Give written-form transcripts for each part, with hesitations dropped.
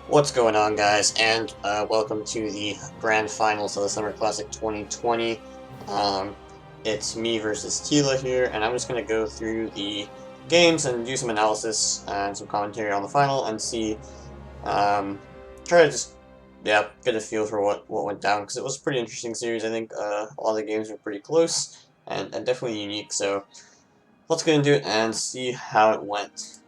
What's going on, guys, and welcome to the grand finals of the Summer Classic 2020. Um, it's me versus Tila here, and I'm just going to go through the games and do some analysis and some commentary on the final and see, try to just, yeah, get a feel for what went down, because it was a pretty interesting series. I think a lot of the games were pretty close and definitely unique, so let's get into it and see how it went.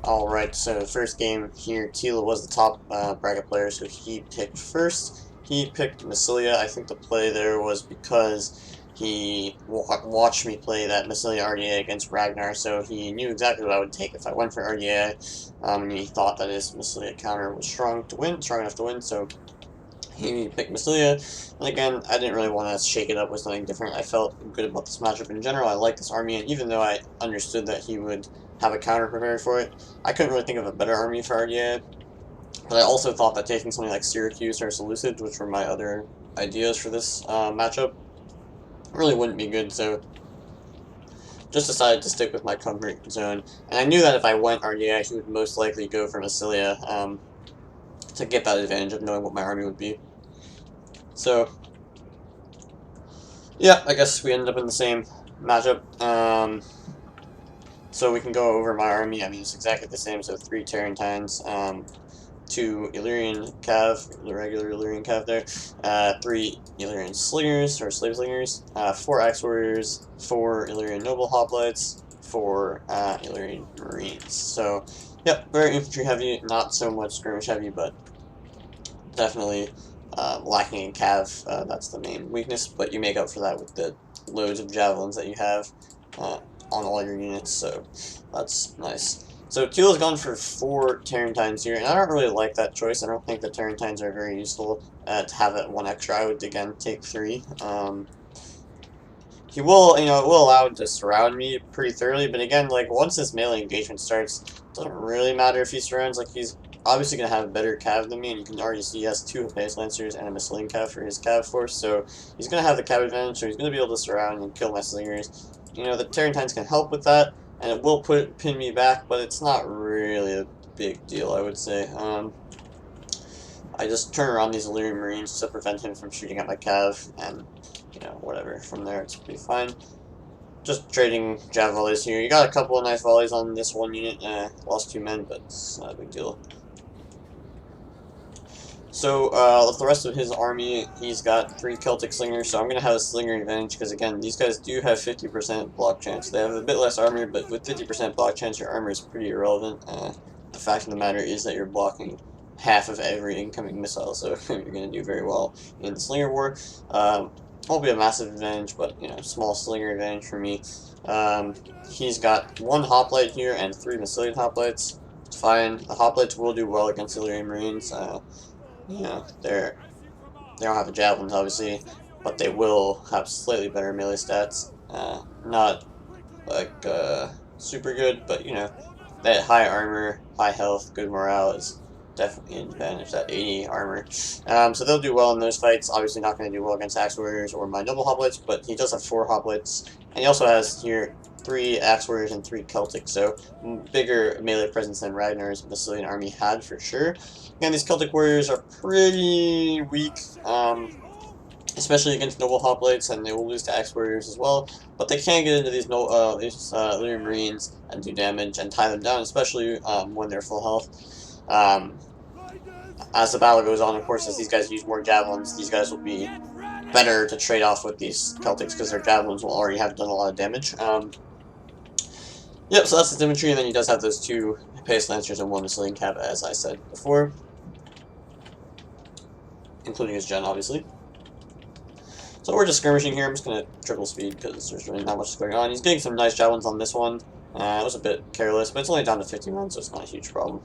Alright, so first game here, Tila was the top bracket player, so he picked first. He picked Massilia. I think the play there was because he watched me play that Massilia RDA against Ragnar, so he knew exactly what I would take if I went for RDA, and he thought that his Massilia counter was strong enough to win, so he picked Massilia. And again, I didn't really want to shake it up with something different. I felt good about this matchup in general. I like this army, and even though I understood that he would have a counter prepared for it, I couldn't really think of a better army for RDA. But I also thought that taking something like Syracuse or Seleucid, which were my other ideas for this matchup, really wouldn't be good, so just decided to stick with my comfort zone. And I knew that if I went RDA, he would most likely go for Massilia to get that advantage of knowing what my army would be. So yeah, I guess we ended up in the same matchup. So we can go over my army. I mean, it's exactly the same. So 3 Tarentines, 2 Illyrian Cav, the regular Illyrian Cav there, 3 Illyrian Slingers, or Slave Slingers, 4 Axe Warriors, 4 Illyrian Noble Hoplites, 4 Illyrian Marines. So, yep, very infantry heavy, not so much skirmish heavy, but definitely lacking in cav. That's the main weakness, but you make up for that with the loads of javelins that you have on all your units, so that's nice. So Tila's gone for 4 Tarentines here, and I don't really like that choice. I don't think the Tarentines are very useful to have that 1 extra. I would, again, take 3. He will, it will allow him to surround me pretty thoroughly, but again, like, once this melee engagement starts, it doesn't really matter if he surrounds. Like, he's obviously going to have better cav than me, and you can already see he has 2 Hephaeus Lancers and a Massilian cav for his cav force, so he's going to have the cav advantage, so he's going to be able to surround and kill my slingers. The Tarentines can help with that, and it will pin me back, but it's not really a big deal, I would say. I just turn around these Illyrian Marines to prevent him from shooting at my cav, and, whatever. From there, it's pretty fine. Just trading jav volleys here. You got a couple of nice volleys on this one unit. Lost 2 men, but it's not a big deal. So, with the rest of his army, he's got 3 Celtic Slingers, so I'm going to have a Slinger advantage, because again, these guys do have 50% block chance. They have a bit less armor, but with 50% block chance, your armor is pretty irrelevant. The fact of the matter is that you're blocking half of every incoming missile, so you're going to do very well in the Slinger War. Won't be a massive advantage, but, small Slinger advantage for me. He's got 1 Hoplite here and 3 Massilian Hoplites. It's fine. The Hoplites will do well against Illyrian Marines. They don't have the javelins, obviously, but they will have slightly better melee stats. Not, like, super good, but, that high armor, high health, good morale is definitely an advantage, that 80 armor. So they'll do well in those fights. Obviously not going to do well against Axe Warriors or my Noble Hoplites, but he does have 4 Hoplites, and he also has here 3 Axe Warriors and 3 Celtic, so bigger melee presence than Ragnar's Massilian army had for sure. Again, these Celtic Warriors are pretty weak, especially against Noble Hoplites, and they will lose to Axe Warriors as well, but they can get into these Illyrian Marines and do damage and tie them down, especially when they're full health. As the battle goes on, of course, as these guys use more javelins, these guys will be better to trade off with these Celtics, because their javelins will already have done a lot of damage. Yep, so that's his infantry, and then he does have those 2 Hephaeus Lancers and 1 Massilian Cav, as I said before, including his gen, obviously. So we're just skirmishing here. I'm just going to triple speed, because there's really not much going on. He's getting some nice javelins on this one. It was a bit careless, but it's only down to 51, so it's not a huge problem.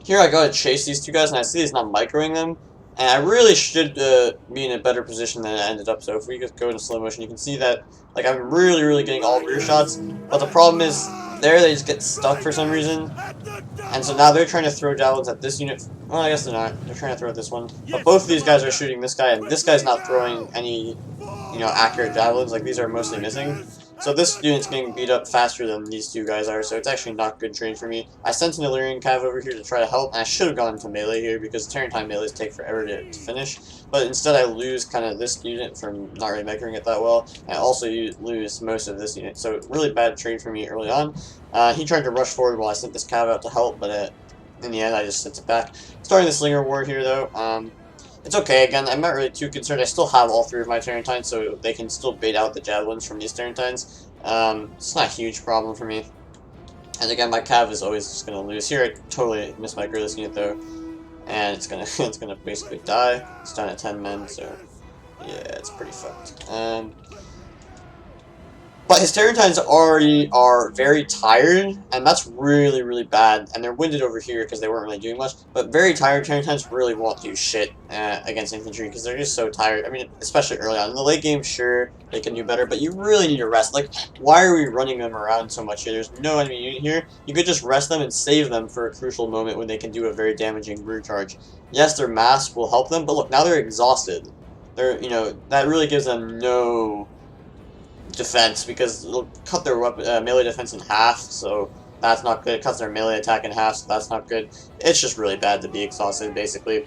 Here I gotta chase these 2 guys, and I see he's not microing them, and I really should be in a better position than I ended up. So if we just go into slow motion, you can see that, like, I'm really getting all rear shots, but the problem is There, they just get stuck for some reason. And so now they're trying to throw javelins at this unit. Well, I guess they're not. They're trying to throw at this one. But both of these guys are shooting this guy, and this guy's not throwing any, accurate javelins. Like, these are mostly missing. So this unit's getting beat up faster than these two guys are, so it's actually not good terrain for me. I sent an Illyrian cav over here to try to help, and I should have gone into melee here because Tarantine melees take forever to finish. But instead I lose kind of this unit from not really measuring it that well, and I also lose most of this unit. So really bad trade for me early on. He tried to rush forward while I sent this cav out to help, but in the end I just sent it back. Starting the Slinger War here though. It's okay, again, I'm not really too concerned. I still have all three of my Tarantines, so they can still bait out the javelins from these Tarantines. It's not a huge problem for me. And again, my cav is always just gonna lose. Here I totally missed my Gorillaz unit though. And it's gonna basically die. It's down at 10 men, so yeah, it's pretty fucked. But his Tarantines already are very tired, and that's really, really bad. And they're winded over here because they weren't really doing much. But very tired Tarantines really won't do shit against infantry because they're just so tired. I mean, especially early on. In the late game, sure, they can do better, but you really need to rest. Like, why are we running them around so much here? There's no enemy unit here. You could just rest them and save them for a crucial moment when they can do a very damaging rear charge. Yes, their mass will help them, but look, now they're exhausted. They're, that really gives them no defense because it'll cut their melee defense in half, so that's not good. It cuts their melee attack in half, so that's not good. It's just really bad to be exhausted, basically.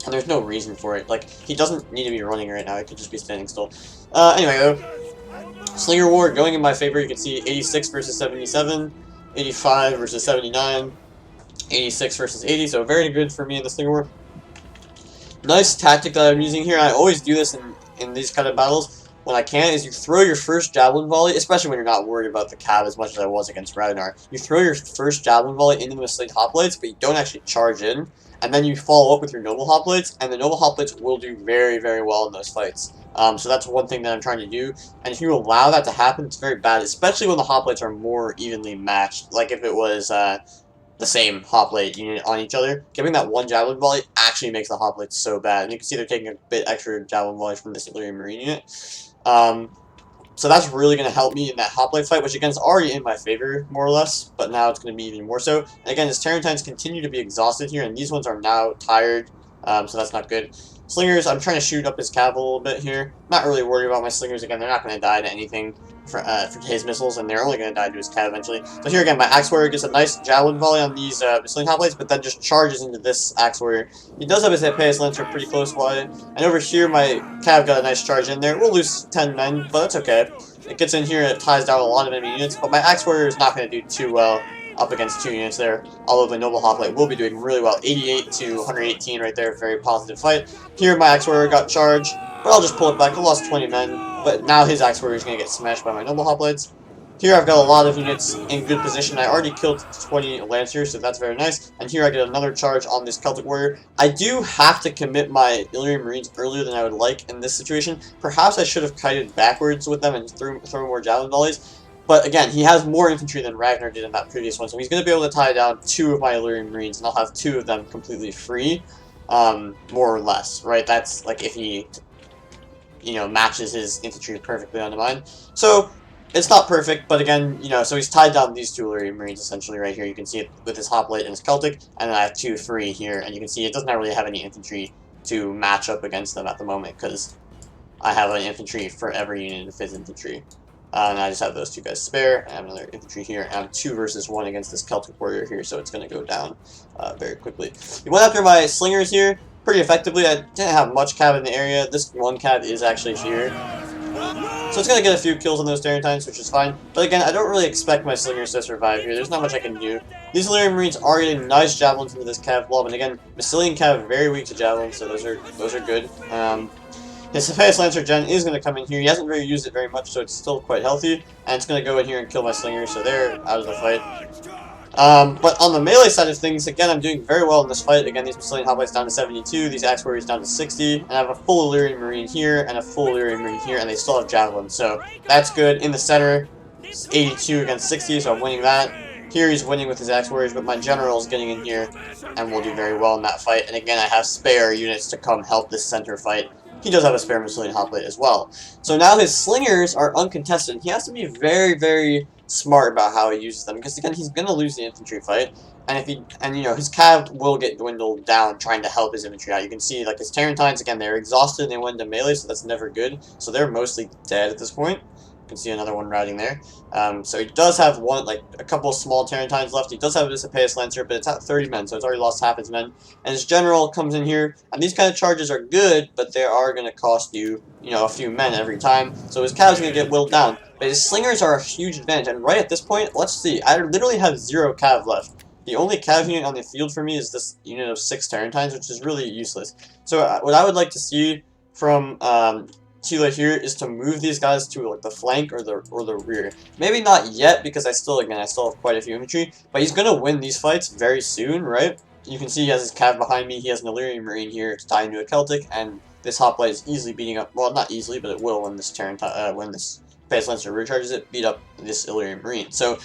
And there's no reason for it. Like, he doesn't need to be running right now, he could just be standing still. Anyway, though, Slinger War going in my favor. You can see 86 versus 77, 85 versus 79, 86 versus 80, so very good for me in the Slinger War. Nice tactic that I'm using here. I always do this in these kind of battles. When I can, is you throw your first javelin volley, especially when you're not worried about the cav as much as I was against Ragnar. You throw your first javelin volley into the Miscellaneous hoplites, but you don't actually charge in, and then you follow up with your noble hoplites, and the noble hoplites will do very, very well in those fights. So that's one thing that I'm trying to do, and if you allow that to happen, it's very bad, especially when the hoplites are more evenly matched. Like if it was the same hoplite unit on each other, giving that one javelin volley actually makes the hoplites so bad, and you can see they're taking a bit extra javelin volley from this Illyrian Marine unit. So that's really going to help me in that hoplite fight, which again is already in my favor, more or less, but now it's going to be even more so. And again, his Tarantines continue to be exhausted here, and these ones are now tired, so that's not good. Slingers, I'm trying to shoot up his cav a little bit here. Not really worried about my slingers. Again, they're not going to die to anything for his missiles, and they're only going to die to his cav eventually. So here again, my Axe Warrior gets a nice javelin volley on these Miscellaneous hoplites, but then just charges into this Axe Warrior. He does have his Epeius Lancer pretty close by, and over here my cav got a nice charge in there. We'll lose 10 men, but that's okay. It gets in here and it ties down a lot of enemy units, but my Axe Warrior is not going to do too well up against two units there, although the Noble Hoplite will be doing really well. 88 to 118 right there, very positive fight. Here my Axe Warrior got charged, but I'll just pull it back. I lost 20 men, but now his Axe Warrior is going to get smashed by my Noble Hoplites. Here I've got a lot of units in good position. I already killed 20 Lancers, so that's very nice. And here I get another charge on this Celtic Warrior. I do have to commit my Illyrian Marines earlier than I would like in this situation. Perhaps I should have kited backwards with them and throw more javelin volleys. But again, he has more infantry than Ragnar did in that previous one, so he's going to be able to tie down 2 of my Illyrian Marines, and I'll have 2 of them completely free, more or less, right? That's like if he, matches his infantry perfectly onto mine. So it's not perfect, but again, so he's tied down these 2 Illyrian Marines essentially right here. You can see it with his hoplite and his Celtic, and then I have 2 free here, and you can see it doesn't really have any infantry to match up against them at the moment because I have an infantry for every unit of his infantry. And I just have those 2 guys spare. I have another infantry here. And I'm 2 versus 1 against this Celtic Warrior here, so it's going to go down very quickly. He went after my Slingers here pretty effectively. I didn't have much cav in the area. This one cav is actually here. So it's going to get a few kills on those Tarantines, which is fine. But again, I don't really expect my Slingers to survive here. There's not much I can do. These Illyrian Marines are getting nice javelins into this cav blob, and again, Massilian cav very weak to javelins, so those are good. His Epeius Lancer gen is going to come in here. He hasn't really used it very much, so it's still quite healthy. And it's going to go in here and kill my Slingers, so they're out of the fight. But on the melee side of things, again, I'm doing very well in this fight. Again, these Massilian hoplites down to 72, these Axe Warriors down to 60, and I have a full Illyrian Marine here and a full Illyrian Marine here, and they still have javelins, so that's good. In the center, it's 82 against 60, so I'm winning that. Here he's winning with his Axe Warriors, but my General is getting in here, and will do very well in that fight. And again, I have spare units to come help this center fight. He does have a spare Massilian hoplite as well. So now his Slingers are uncontested. He has to be very, very smart about how he uses them, because again, he's gonna lose the infantry fight, and you know, his cav will get dwindled down trying to help his infantry out. You can see like his Tarentines, again, they're exhausted and they went into melee, so that's never good. So they're mostly dead at this point. You can see another one routing there. So he does have a couple of small Tarentines left. He does have a Visipaeus Lancer, but it's at 30 men, so it's already lost half his men. And his general comes in here, and these kind of charges are good, but they are going to cost you, you know, a few men every time. So his cav's going to get whittled down. But his slingers are a huge advantage, and right at this point, let's see, I literally have 0 cav left. The only cav unit on the field for me is this unit of 6 Tarentines, which is really useless. So what I would like to see from Tila here is to move these guys to like the flank or the rear. Maybe not yet, because I still have quite a few infantry, but he's gonna win these fights very soon, right? You can see he has his cav behind me. He has an Illyrian Marine here to tie into a Celtic, and this hoplite is easily beating up. Well, not easily, but it will when this Base Lancer recharges it, beat up this Illyrian Marine. So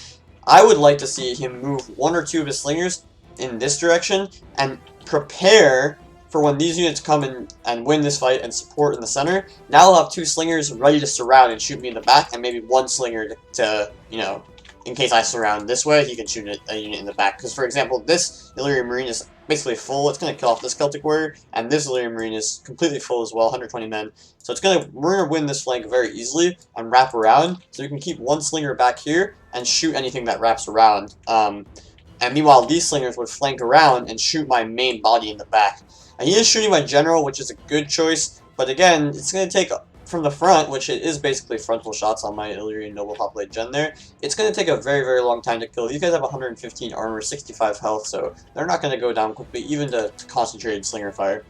I would like to see him move 1 or 2 of his slingers in this direction and prepare for when these units come in and win this fight and support in the center. Now I'll have 2 slingers ready to surround and shoot me in the back, and maybe 1 slinger to you know, in case I surround this way, he can shoot a unit in the back. Because, for example, this Illyrian Marine is basically full. It's going to kill off this Celtic Warrior, and this Illyrian Marine is completely full as well, 120 men. So we're going to win this flank very easily and wrap around, so we can keep 1 slinger back here and shoot anything that wraps around. And meanwhile, these slingers would flank around and shoot my main body in the back. And he is shooting my general, which is a good choice, but again, it's going to take, from the front, which it is basically frontal shots on my Illyrian Noble Hoplite Gen there, it's going to take a very, very long time to kill. These guys have 115 armor, 65 health, so they're not going to go down quickly, even to concentrated slinger fire.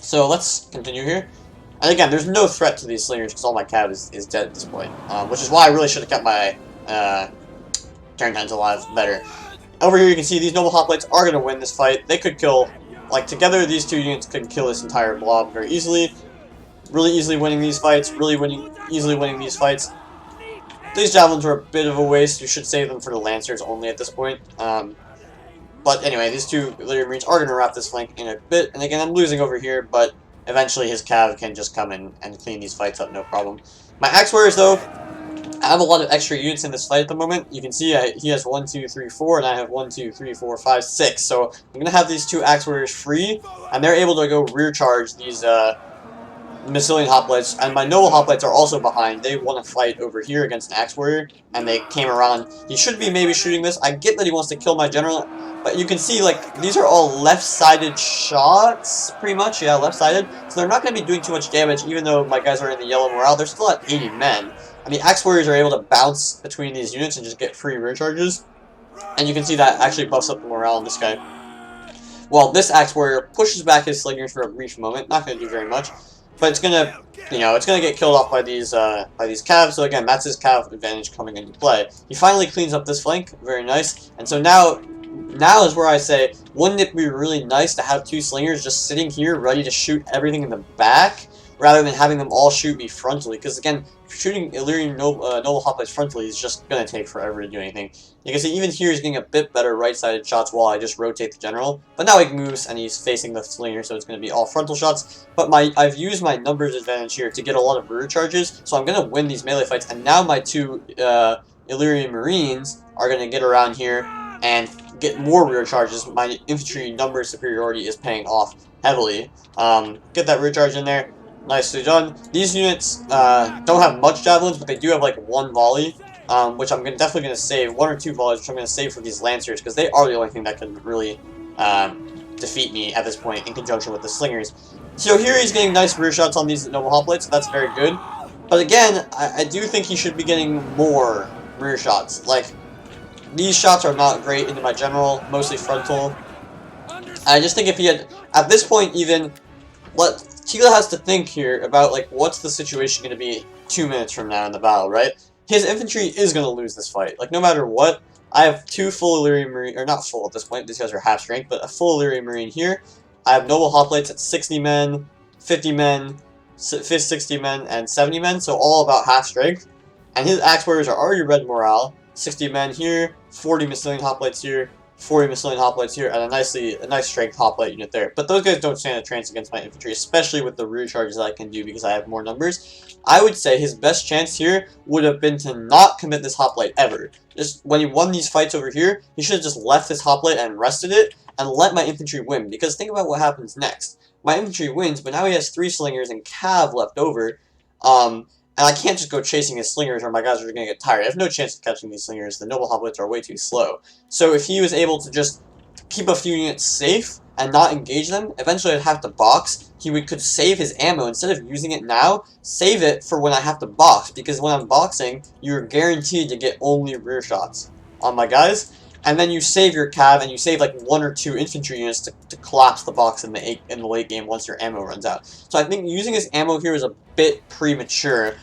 So let's continue here. And again, there's no threat to these slingers, because all my cav is dead at this point, which is why I really should have kept my Tarentines alive better. Over here you can see these Noble Hoplites are going to win this fight. They could kill, like together these 2 units could kill this entire blob very easily. Really easily winning these fights, easily winning these fights. These javelins were a bit of a waste. You should save them for the Lancers only at this point. But anyway, these 2 Illyrian Marines are going to wrap this flank in a bit. And again, I'm losing over here, but eventually his cav can just come in and clean these fights up, no problem. My Axe Warriors, though, I have a lot of extra units in this fight at the moment. You can see he has 1, 2, 3, 4, and I have 1, 2, 3, 4, 5, 6. So I'm going to have these 2 Axe Warriors free, and they're able to go rear charge these Massilian Hoplites, and my Noble Hoplites are also behind. They want to fight over here against an Axe Warrior, and they came around. He should be maybe shooting this. I get that he wants to kill my general, but you can see, like, these are all left-sided shots, pretty much. Yeah, left-sided. So they're not going to be doing too much damage, even though my guys are in the yellow morale. They're still at 80 men. And the Axe Warriors are able to bounce between these units and just get free rear charges. And you can see that actually buffs up the morale on this guy. Well, this Axe Warrior pushes back his slingers for a brief moment. Not going to do very much. But it's gonna, you know, it's gonna get killed off by these calves. So again, that's his cav advantage coming into play. He finally cleans up this flank, very nice. And so now is where I say, wouldn't it be really nice to have 2 slingers just sitting here ready to shoot everything in the back, rather than having them all shoot me frontally? Because again, shooting Illyrian Noble Hoplites frontally is just gonna take forever to do anything. You can see even here he's getting a bit better right-sided shots while I just rotate the general. But now he moves and he's facing the slinger, so it's going to be all frontal shots. But I've used my numbers advantage here to get a lot of rear charges, so I'm going to win these melee fights. And now my 2 Illyrian Marines are going to get around here and get more rear charges. My infantry number superiority is paying off heavily. Get that rear charge in there. Nicely done. These units don't have much javelins, but they do have like 1 volley. Which I'm definitely going to save, 1 or 2 volleys, which I'm going to save for these Lancers, because they are the only thing that can really defeat me at this point, in conjunction with the Slingers. So here he's getting nice rear shots on these Noble Hoplites, so that's very good. But again, I do think he should be getting more rear shots. Like, these shots are not great into my general, mostly frontal. I just think if he had, at this point even, Tila has to think here about, like, what's the situation going to be 2 minutes from now in the battle, right? His infantry is going to lose this fight. Like, no matter what, I have 2 full Illyrian Marine, or not full at this point, these guys are half strength, but a full Illyrian Marine here. I have Noble Hoplites at 60 men, 50 men, 60 men, and 70 men, so all about half strength. And his Axe Warriors are already red morale. 60 men here, 40 Massilian Hoplites here, 40 Massilian Hoplites here, and a nice strength hoplite unit there. But those guys don't stand a chance against my infantry, especially with the rear charges that I can do because I have more numbers. I would say his best chance here would have been to not commit this hoplite ever. Just when he won these fights over here, he should have just left this hoplite and rested it and let my infantry win. Because think about what happens next. My infantry wins, but now he has 3 slingers and cav left over. And I can't just go chasing his slingers or my guys are going to get tired. I have no chance of catching these slingers. The noble hoplites are way too slow. So if he was able to just keep a few units safe and not engage them, eventually I'd have to box. Could save his ammo. Instead of using it now, save it for when I have to box. Because when I'm boxing, you're guaranteed to get only rear shots on my guys. And then you save your cav and you save like 1 or 2 infantry units to collapse the box in the late game once your ammo runs out. So I think using his ammo here is a bit premature.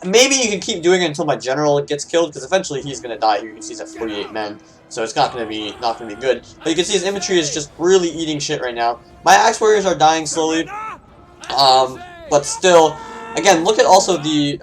Maybe you can keep doing it until my general gets killed, because eventually he's going to die here. You can see he's at 48 men, so it's not going to be good. But you can see his infantry is just really eating shit right now. My axe warriors are dying slowly, but still, again, look at also the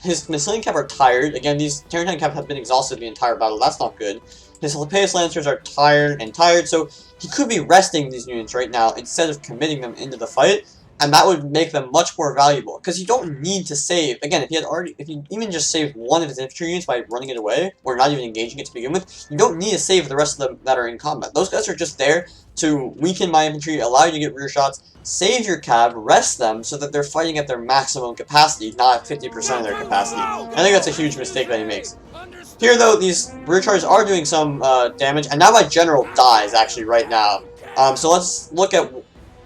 his Massilian Cav are tired. Again, these Tarentine Cav have been exhausted the entire battle. That's not good. His Lepaeus Lancers are tired, so he could be resting these units right now instead of committing them into the fight. And that would make them much more valuable, because you don't need to save. Again, if you even just saved 1 of his infantry units by running it away, or not even engaging it to begin with, you don't need to save the rest of them that are in combat. Those guys are just there to weaken my infantry, allow you to get rear shots, save your cav, rest them, so that they're fighting at their maximum capacity, not 50% of their capacity. I think that's a huge mistake that he makes. Here, though, these rear charges are doing some damage, and now my general dies, actually, right now. So let's look at...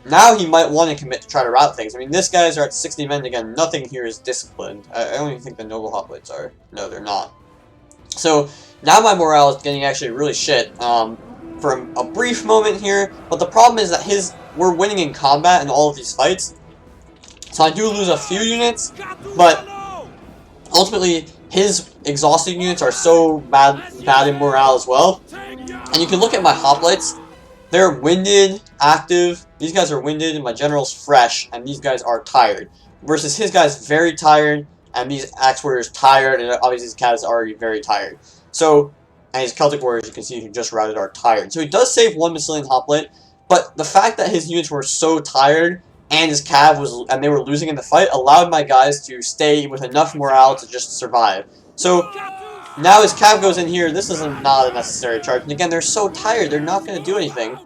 Now he might want to commit to try to route things. I mean, this guys are at 60 men. Again, nothing here is disciplined. I don't even think the noble hoplites are. No, they're not. So now my morale is getting actually really shit for a brief moment here. But the problem is that we're winning in combat in all of these fights. So I do lose a few units, but ultimately his exhausted units are so bad in morale as well. And you can look at my hoplites. They're winded, active. These guys are winded, and my general's fresh, and these guys are tired. Versus his guys very tired, and these axe warriors tired, and obviously his cat is already very tired. So, and his Celtic warriors, you can see, who just routed, are tired. So he does save 1 Massilian hoplite, but the fact that his units were so tired, and his cav and they were losing in the fight, allowed my guys to stay with enough morale to just survive. So now his cav goes in here. This is not a necessary charge. And again, they're so tired, they're not going to do anything.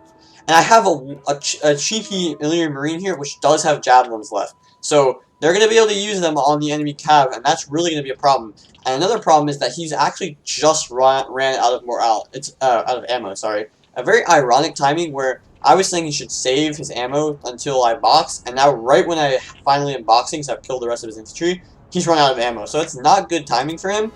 And I have a cheeky Illyrian Marine here, which does have javelins left. So they're going to be able to use them on the enemy cav, and that's really going to be a problem. And another problem is that he's actually just ran out of morale. Out of ammo, sorry. A very ironic timing where I was saying he should save his ammo until I box, and now right when I finally am boxing, so I've killed the rest of his infantry, he's run out of ammo. So it's not good timing for him.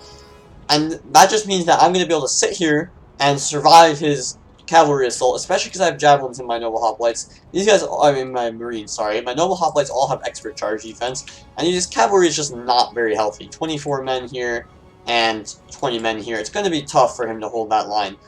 And that just means that I'm going to be able to sit here and survive his cavalry assault, especially because I have javelins in my noble hoplites. These guys, I mean my marines, sorry. My noble hoplites all have expert charge defense, and his cavalry is just not very healthy. 24 men here and 20 men here. It's going to be tough for him to hold that line.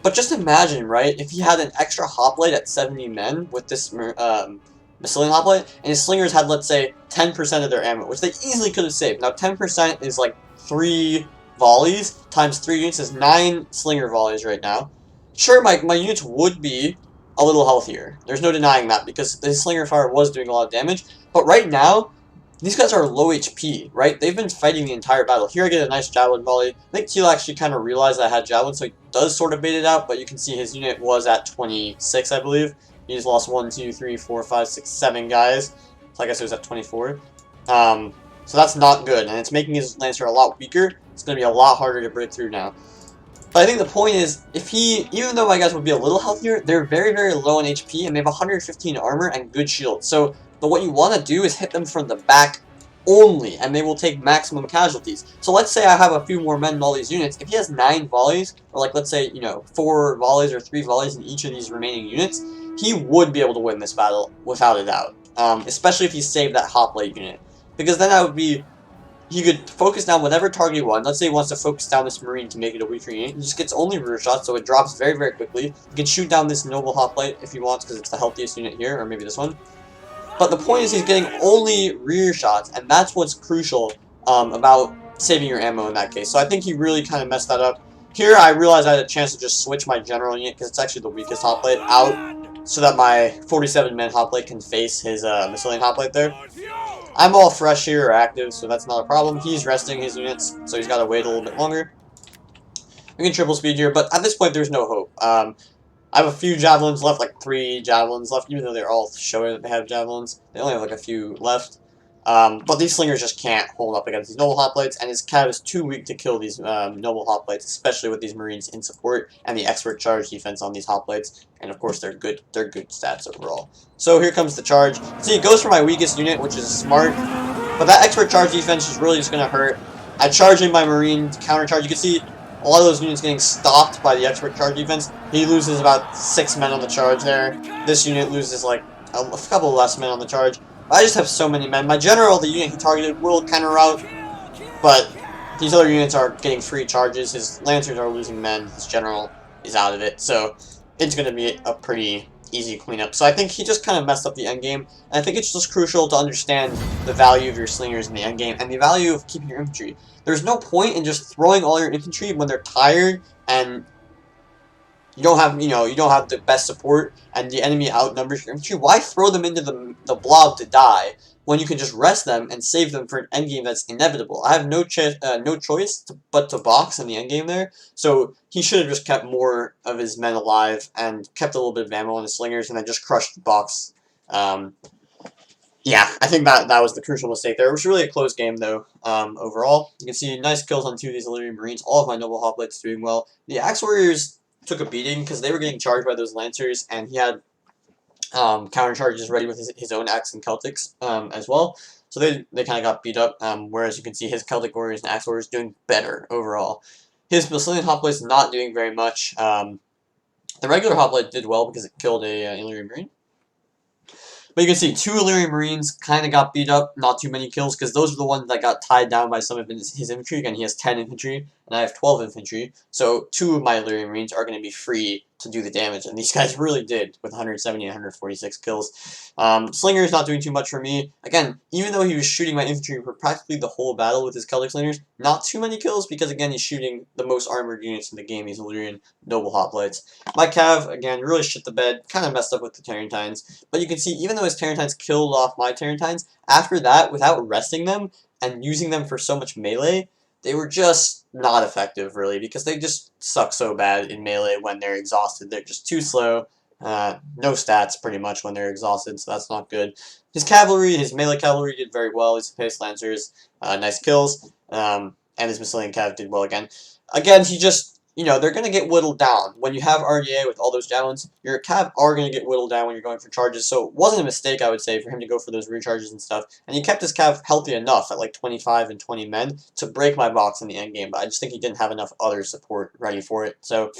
But just imagine, right, if he had an extra hoplite at 70 men with this Massilian hoplite, and his slingers had, let's say, 10% of their ammo, which they easily could have saved. Now, 10% is like 3 volleys times 3 units is 9 slinger volleys right now. Sure, my units would be a little healthier. There's no denying that, because the slinger fire was doing a lot of damage. But right now, these guys are low HP, right? They've been fighting the entire battle. Here I get a nice javelin volley. I think Tila actually kind of realized I had javelin, so he does sort of bait it out, but you can see his unit was at 26, I believe. He just lost 1, 2, 3, 4, 5, 6, 7 guys. So I guess it was at 24. So that's not good, and it's making his Lancer a lot weaker. It's going to be a lot harder to break through now. But I think the point is, even though my guys would be a little healthier, they're very, very low on HP, and they have 115 armor and good shield. So, but what you want to do is hit them from the back only, and they will take maximum casualties. So let's say I have a few more men in all these units. If he has 9 volleys, or like let's say, 4 volleys or 3 volleys in each of these remaining units, he would be able to win this battle without a doubt. Especially if he saved that hoplite unit. Because then that would be... He could focus down whatever target he wants. Let's say he wants to focus down this Marine to make it a weaker unit. He just gets only rear shots, so it drops very, very quickly. He can shoot down this Noble Hoplite if he wants, because it's the healthiest unit here, or maybe this one. But the point is he's getting only rear shots, and that's what's crucial about saving your ammo in that case. So I think he really kind of messed that up. Here I realized I had a chance to just switch my general unit, because it's actually the weakest hoplite, out, so that my 47-man hoplite can face his Massilian hoplite there. I'm all fresh here or active, so that's not a problem. He's resting his units, so he's got to wait a little bit longer. We can triple speed here, but at this point there's no hope. I have a few javelins left, like 3 javelins left, even though they're all showing that they have javelins. They only have like a few left. But these slingers just can't hold up against these noble hoplites, and his cav is too weak to kill these noble hoplites, especially with these marines in support and the expert charge defense on these hoplites. And of course, they're good stats overall. So here comes the charge. See, it goes for my weakest unit, which is smart, but that expert charge defense is really just going to hurt. I charge in my marine to countercharge. You can see a lot of those units getting stopped by the expert charge defense. He loses about 6 men on the charge there. This unit loses like a couple less men on the charge. I just have so many men. My general, the unit he targeted, will counter-route, but these other units are getting free charges. His lancers are losing men. His general is out of it, so it's going to be a pretty easy cleanup. So I think he just kind of messed up the endgame, and I think it's just crucial to understand the value of your slingers in the endgame and the value of keeping your infantry. There's no point in just throwing all your infantry when they're tired and you don't have, you don't have the best support, and the enemy outnumbers your infantry. Why throw them into the blob to die when you can just rest them and save them for an endgame that's inevitable? I have no choice but to box in the endgame there. So he should have just kept more of his men alive and kept a little bit of ammo on his slingers, and then just crushed the box. Yeah, I think that was the crucial mistake there. It was really a close game, though, overall. You can see nice kills on 2 of these Illyrian Marines. All of my Noble Hoplites doing well. The Axe Warriors took a beating because they were getting charged by those Lancers, and he had counter charges ready with his own Axe and Celtics as well. So they kind of got beat up, whereas you can see his Celtic Warriors and Axe Warriors doing better overall. His Massilian Hoplite not doing very much. The regular Hoplite did well because it killed a Illyrian Marine. But you can see 2 Illyrian Marines kind of got beat up, not too many kills, because those are the ones that got tied down by some of his infantry. Again, he has 10 infantry, and I have 12 infantry, so 2 of my Illyrian Marines are going to be free to do the damage, and these guys really did, with 170 and 146 kills. Slingers not doing too much for me. Again, even though he was shooting my infantry for practically the whole battle with his Celtic Slingers, not too many kills, because again, he's shooting the most armored units in the game, these Illyrian Noble Hoplites. My Cav, again, really shit the bed, kind of messed up with the Tarentines, but you can see, even though his Tarentines killed off my Tarentines, after that, without resting them, and using them for so much melee, they were just not effective, really, because they just suck so bad in melee when they're exhausted. They're just too slow. No stats, pretty much, when they're exhausted, so that's not good. His cavalry, his melee cavalry did very well. His Pace Lancers, nice kills. And his Massilian Cav did well again. Again, he just, they're going to get whittled down. When you have RDA with all those javelins, your Cav are going to get whittled down when you're going for charges, so it wasn't a mistake, I would say, for him to go for those recharges and stuff. And he kept his Cav healthy enough at like 25 and 20 men to break my box in the endgame, but I just think he didn't have enough other support ready for it. So,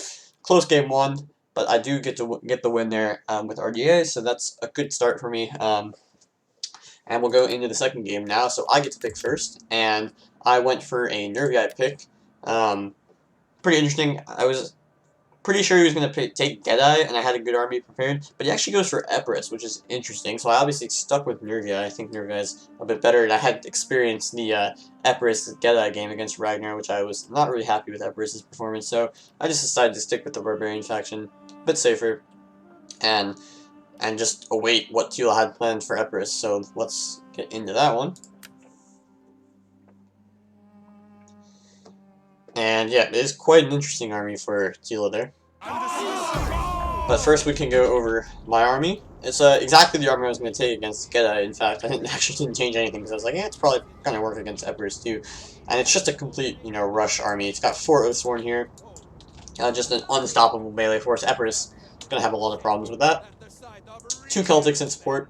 close game 1, but I do get the win there with RDA, so that's a good start for me. And we'll go into the second game now, so I get to pick first, and I went for a Nervii pick. Pretty interesting. I was pretty sure he was going to take Gedai, and I had a good army prepared, but he actually goes for Epirus, which is interesting, so I obviously stuck with Nervii. I think Nervii is a bit better, and I had experienced the Epirus Gedai game against Ragnar, which I was not really happy with Epirus' performance, so I just decided to stick with the Barbarian faction, a bit safer, and just await what Tila had planned for Epirus, so let's get into that one. And yeah, it is quite an interesting army for Tila there. But first we can go over my army. It's exactly the army I was going to take against Gedai. In fact, I didn't change anything because I was like, yeah, it's probably going to work against Epirus too. And it's just a complete, rush army. It's got 4 Oathsworn here. Just an unstoppable melee force. Epirus is going to have a lot of problems with that. 2 Celtics in support.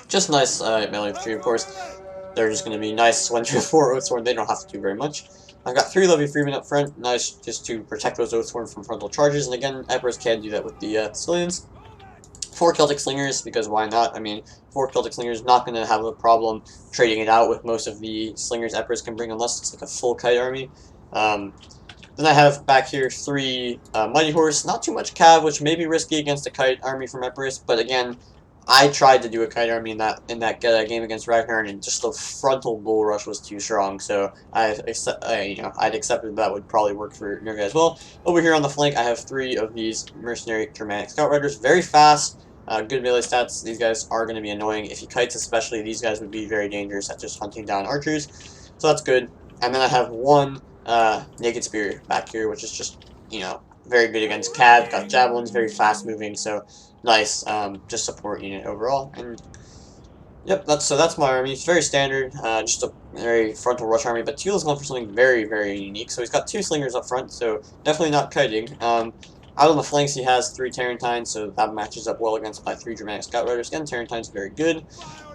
Just nice melee infantry, of course. They're just going to be nice when through 4 Oathsworn. They don't have to do very much. I've got 3 Levy Freemen up front, nice just to protect those Oathsworn from frontal charges, and again, Epirus can do that with the Sicilians. 4 Celtic Slingers, because why not? I mean, 4 Celtic Slingers not going to have a problem trading it out with most of the Slingers Epirus can bring, unless it's like a full kite army. Then I have back here 3 Mighty Horse, not too much Cav, which may be risky against a kite army from Epirus, but again, I tried to do a kite army in that game against Ragnar, and just the frontal bull rush was too strong. So I'd accepted that would probably work for your guys as well. Over here on the flank, I have 3 of these mercenary Germanic scout riders, very fast, good melee stats. These guys are going to be annoying. If he kites, especially, these guys would be very dangerous at just hunting down archers. So that's good. And then I have 1 naked spear back here, which is just very good against Cav. Got javelins, very fast moving. So nice, just support unit overall. And yep, that's my army. It's very standard, just a very frontal rush army. But Tila's going for something very, very unique. So he's got 2 slingers up front, so definitely not kiting. Out on the flanks, he has 3 Tarentines, so that matches up well against my 3 Germanic Scout Riders. Again, Tarentine's very good,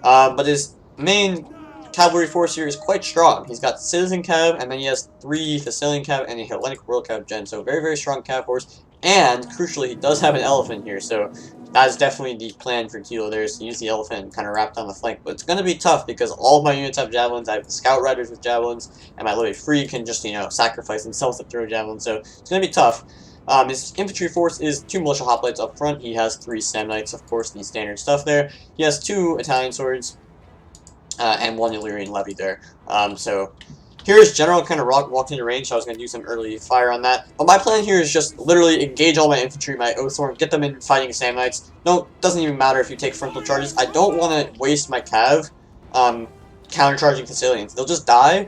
but his main cavalry force here is quite strong. He's got Citizen Cav, and then he has 3 Thessalian Cav and a Hellenic World Cav Gen, so very, very strong Cav force. And, crucially, he does have an elephant here, so that is definitely the plan for Tila there, is to use the elephant and kind of wrap down the flank. But it's going to be tough because all of my units have javelins. I have the Scout Riders with javelins, and my Levy Free can just, sacrifice themselves to throw javelins, so it's going to be tough. His infantry force is 2 militia hoplites up front. He has 3 Samnites, of course, the standard stuff there. He has 2 Italian swords, and 1 Illyrian levy there. So here's general kind of walked into range, so I was going to do some early fire on that. But my plan here is just literally engage all my infantry, my Oathsworn, get them in fighting Samnites. No, doesn't even matter if you take frontal charges. I don't want to waste my Cav countercharging Thessalians. They'll just die,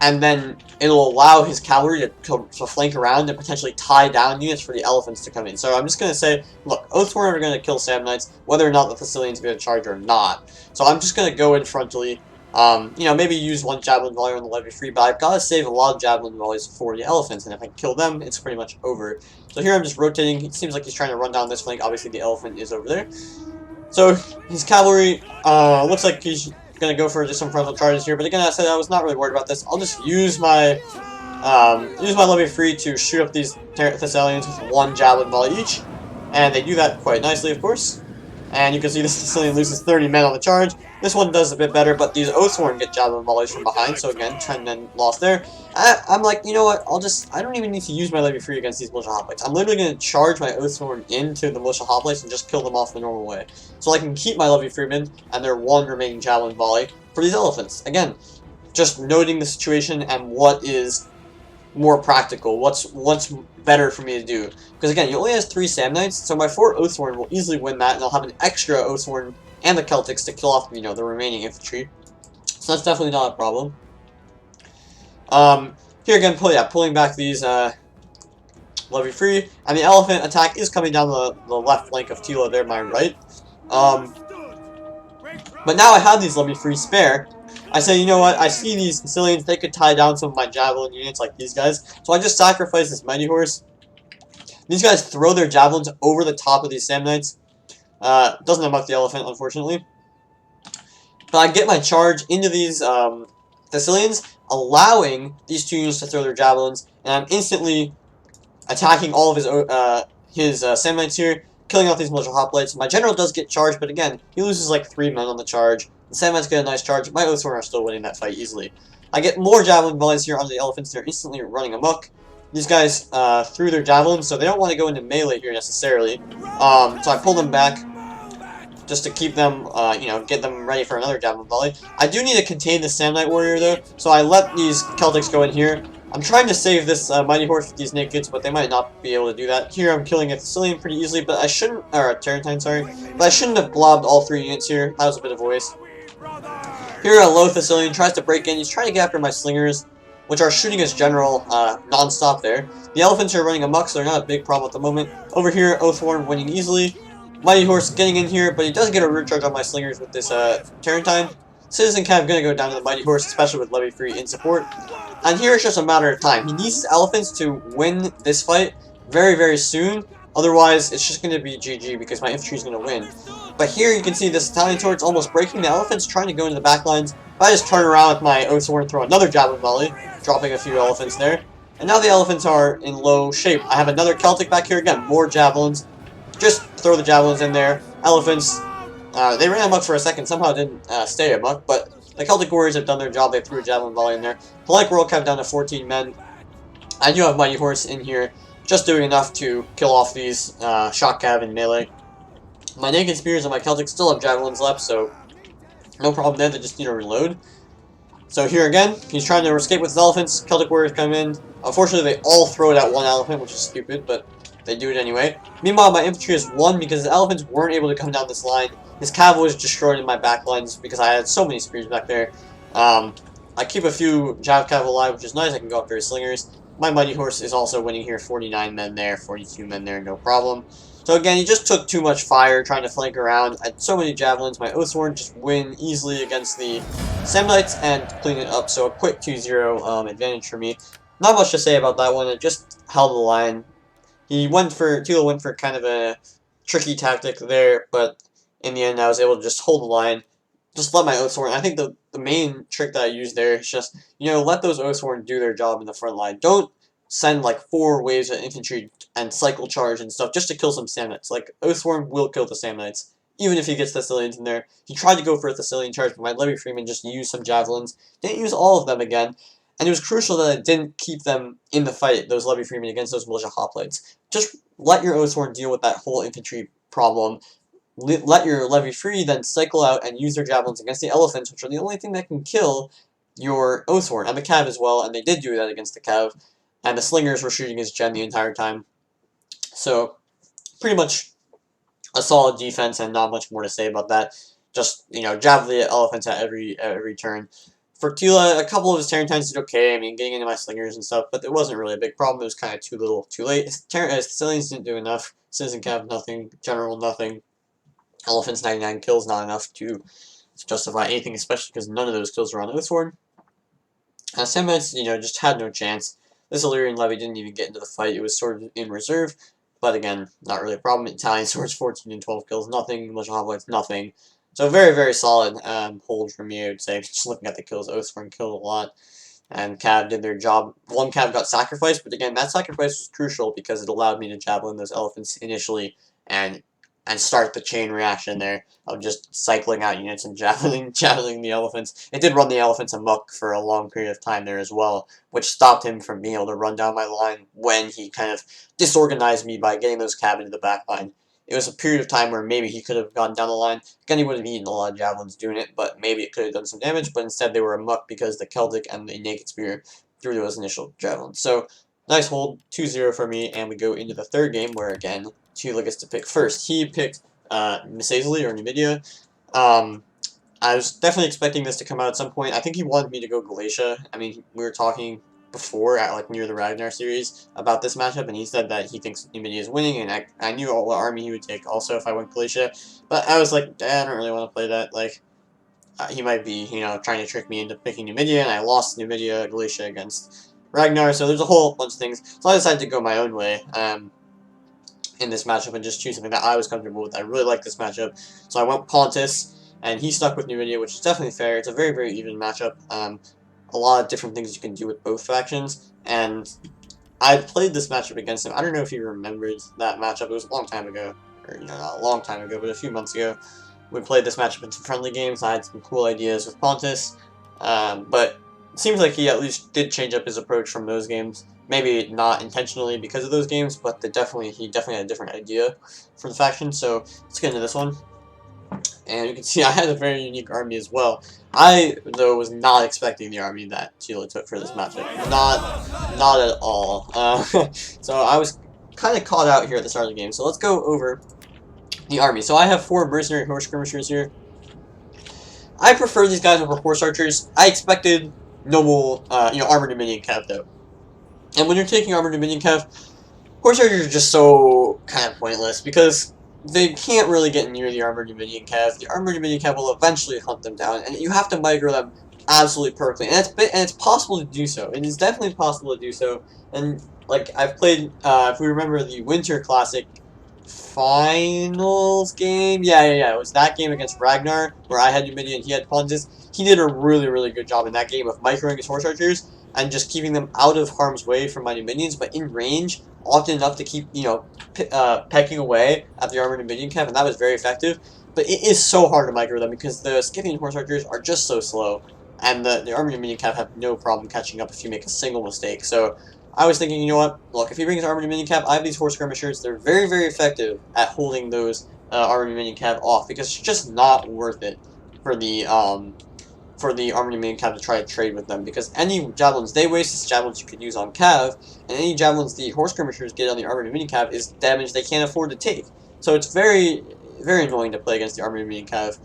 and then it'll allow his cavalry to flank around and potentially tie down units for the elephants to come in. So I'm just going to say, look, Oathsworn are going to kill Samnites, whether or not the Thessalians are going to charge or not. So I'm just going to go in frontally. Maybe use 1 javelin volley on the levy free, but I've got to save a lot of javelin volleys for the elephants, and if I kill them, it's pretty much over. So here I'm just rotating. It seems like he's trying to run down this flank. Obviously, the elephant is over there. So his cavalry looks like he's going to go for just some frontal charges here, but again, I said I was not really worried about this. I'll just use my levy free to shoot up these Thessalians with 1 javelin volley each, and they do that quite nicely, of course. And you can see this Thessalian loses 30 men on the charge. This one does a bit better, but these Oathsworn get javelin volleys from behind, so again, 10 men lost there. I'm like, you know what, I don't even need to use my levy free against these militia hoplites. I'm literally going to charge my Oathsworn into the militia hoplites and just kill them off the normal way. So I can keep my levy freemen and their 1 remaining javelin volley for these elephants. Again, just noting the situation and what is more practical, what's better for me to do. Because again, he only has 3 Samnites, so my 4 Oathsworn will easily win that, and I'll have an extra Oathsworn and the Celtics to kill off, the remaining infantry. So that's definitely not a problem. Here again, pulling back these levy free, and the elephant attack is coming down the left flank of Tila there, my right. But now I have these levy free spare. I say, you know what, I see these Thessalians, they could tie down some of my javelin units like these guys, so I just sacrifice this mighty horse. These guys throw their javelins over the top of these Samnites. Doesn't unbuck the elephant, unfortunately. But I get my charge into these Thessalians, allowing these 2 units to throw their javelins, and I'm instantly attacking all of his Samnites here, killing off these militia hoplites. My general does get charged, but again, he loses like 3 men on the charge. The Samnites get a nice charge. My Oathsworn are still winning that fight easily. I get more javelin volleys here onto the elephants. They're instantly running amok. These guys threw their javelins, so they don't want to go into melee here necessarily. So I pull them back just to keep them, get them ready for another javelin volley. I do need to contain the Samnite warrior though, so I let these Celtics go in here. I'm trying to save this mighty horse with these nakeds, but they might not be able to do that. Here I'm killing a Thessalian pretty easily, but I shouldn't, or a Tarentine, sorry, but I shouldn't have blobbed all 3 units here. That was a bit of a waste. Here a low Thessalian tries to break in. He's trying to get after my slingers, which are shooting his general non-stop there. The elephants are running amok, so they're not a big problem at the moment. Over here, Oathsworn winning easily. Mighty horse getting in here, but he does get a root charge on my slingers with this Tarentine. Citizen Cav gonna go down to the mighty horse, especially with levy free in support. And here it's just a matter of time. He needs his elephants to win this fight very, very soon. Otherwise, it's just going to be GG because my infantry is going to win. But here you can see this Italian turret's almost breaking. The elephant's trying to go into the back lines. If I just turn around with my Oathsworn and throw another javelin volley, dropping a few elephants there. And now the elephants are in low shape. I have another Celtic back here again, more javelins. Just throw the javelins in there. Elephants, they ran amok for a second, somehow didn't stay amok, but the Celtic warriors have done their job. They threw a javelin volley in there. Polite World Cup down to 14 men. I do have Mighty Horse in here, just doing enough to kill off these shock cav in melee. My naked spears and my Celtic still have javelins left, so no problem there. They just need to reload. So here again, he's trying to escape with his elephants. Celtic warriors come in. Unfortunately, they all throw it at one elephant, which is stupid, but they do it anyway. Meanwhile, my infantry has won because his elephants weren't able to come down this line. His cavalry was destroyed in my back lines because I had so many spears back there. I keep a few Jav cav alive, which is nice. I can go after his slingers. My mighty horse is also winning here. 49 men there, 42 men there, no problem. So again, he just took too much fire trying to flank around. I had so many javelins. My Oathsworn just win easily against the Samnites and clean it up. So a quick 2-0 advantage for me. Not much to say about that one. It just held the line. Tila went for kind of a tricky tactic there, but in the end I was able to just hold the line. Just let my Oathsworn. I think the main trick that I used there is just, let those Oathsworn do their job in the front line. Don't send like 4 waves of infantry and cycle charge and stuff just to kill some Samnites. Like, Oathsworn will kill the Samnites, even if he gets Thessalians in there. He tried to go for a Thessalian charge, but my Levy Freeman just used some javelins. Didn't use all of them again, and it was crucial that I didn't keep them in the fight, those Levy Freemen, against those militia hoplites. Just let your Oathsworn deal with that whole infantry problem. Let your levy free, then cycle out and use their javelins against the elephants, which are the only thing that can kill your Oathsworn, and the Cav as well, and they did do that against the Cav, and the Slingers were shooting his gen the entire time. So, pretty much a solid defense, and not much more to say about that. Just, javelin elephants at every turn. For Tila, a couple of his Terrantines did okay, I mean, getting into my Slingers and stuff, but it wasn't really a big problem. It was kind of too little, too late. His Sicilians didn't do enough. Citizen Cav, nothing. General, nothing. Elephants 99 kills, not enough to justify anything, especially because none of those kills were on Oathsworn. Samnites, just had no chance. This Illyrian levy didn't even get into the fight. It was sort of in reserve, but again, not really a problem. Italian swords 14 and 12 kills, nothing. Militia hoplites, nothing. So very, very solid hold from me, I would say. Just looking at the kills, Oathsworn killed a lot, and Cav did their job. One Cav got sacrificed, but again, that sacrifice was crucial because it allowed me to javelin those elephants initially, and start the chain reaction there of just cycling out units and javelin the elephants. It did run the elephants amok for a long period of time there as well, which stopped him from being able to run down my line when he kind of disorganized me by getting those cav into the back line. It was a period of time where maybe he could have gone down the line. Again, he would have eaten a lot of javelins doing it, but maybe it could have done some damage, but instead they were amok because the Celtic and the Naked Spear threw those initial javelins. So, nice hold, 2-0 for me, and we go into the third game where, again, Tila gets to pick first. He picked Misazely or Numidia. I was definitely expecting this to come out at some point. I think he wanted me to go Galatia. I mean, we were talking before, at like near the Ragnar series, about this matchup, and he said that he thinks Numidia is winning, and I knew what army he would take also if I went Galatia. But I was like, I don't really want to play that. Like, he might be, trying to trick me into picking Numidia, and I lost Numidia Galatia against Ragnar, so there's a whole bunch of things. So I decided to go my own way. In this matchup and just choose something that I was comfortable with. I really like this matchup, so I went Pontus, and he stuck with Numidia, which is definitely fair. It's a very, very even matchup. A lot of different things you can do with both factions, and I played this matchup against him. I don't know if he remembers that matchup. It was a long time ago, or not a long time ago, but a few months ago. We played this matchup in some friendly games. I had some cool ideas with Pontus, but it seems like he at least did change up his approach from those games. Maybe not intentionally because of those games, but he definitely had a different idea for the faction. So let's get into this one. And you can see I had a very unique army as well. I, though, was not expecting the army that Tila took for this matchup. Not at all. So I was kind of caught out here at the start of the game. So let's go over the army. So I have 4 mercenary horse skirmishers here. I prefer these guys over horse archers. I expected noble, armored Dominion cav though. And when you're taking armored Dominion cav, horse archers are just so kind of pointless because they can't really get near the armored Dominion cav. The armored Dominion cav will eventually hunt them down, and you have to micro them absolutely perfectly. And it's possible to do so. It is definitely possible to do so. And like I've played, if we remember the Winter Classic finals game, yeah, it was that game against Ragnar where I had Numidia and he had Pontus. He did a really, really good job in that game of microing his horse archers and just keeping them out of harm's way from my minions, but in range, often enough to keep, pecking away at the armored minion cav, and that was very effective. But it is so hard to micro them because the Scythian horse archers are just so slow, and the armored minion cav have no problem catching up if you make a single mistake. So I was thinking, you know what, look, if he brings armored minion cav, I have these horse skirmishers. They're very, very effective at holding those armored minion cav off because it's just not worth it for the armored minion cav to try to trade with them, because any javelins they waste is javelins you could use on cav, and any javelins the horse skirmishers get on the armored minion cav is damage they can't afford to take. So it's very annoying to play against the armored minion cav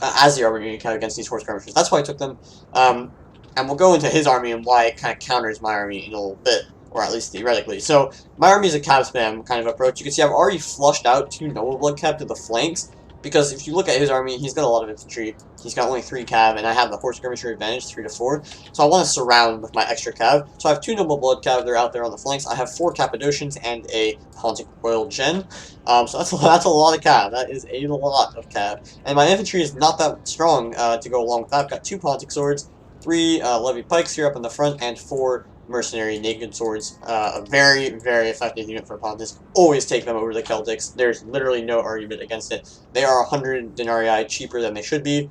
as the armored minion cav against these horse skirmishers. That's why I took them. And we'll go into his army and why it kind of counters my army in a little bit, or at least theoretically. So, my army is a cav spam kind of approach. You can see I've already flushed out 2 noble blood cav to the flanks, because if you look at his army, he's got a lot of infantry. He's got only 3 cav, and I have the horse skirmisher advantage, 3 to 4. So I want to surround with my extra cav. So I have 2 noble blood cav, they're out there on the flanks. I have 4 Cappadocians and a Pontic Royal Gen. So that's a lot of cav. That is a lot of cav. And my infantry is not that strong to go along with that. I've got 2 Pontic swords, 3 levy pikes here up in the front, and 4 mercenary naked swords. A very effective unit for Pontus. Always take them over the Celtics. There's literally no argument against it. They are 100 denarii cheaper than they should be.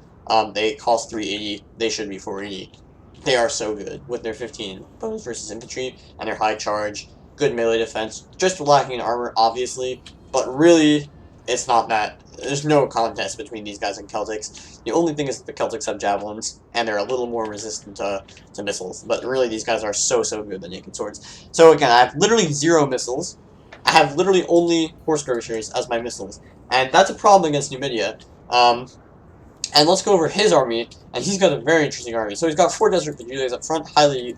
They cost 380. They should be 480. They are so good with their 15 bonus versus infantry and their high charge, good melee defense. Just lacking in armor, obviously, but really, it's not that. There's no contest between these guys and Celtics. The only thing is that the Celtics have javelins, and they're a little more resistant to missiles. But really, these guys are so good, the naked swords. So again, I have literally 0 missiles. I have literally only horse skirmishers as my missiles. And that's a problem against Numidia. And let's go over his army, and he's got a very interesting army. So he's got 4 Desert Vigiles up front, highly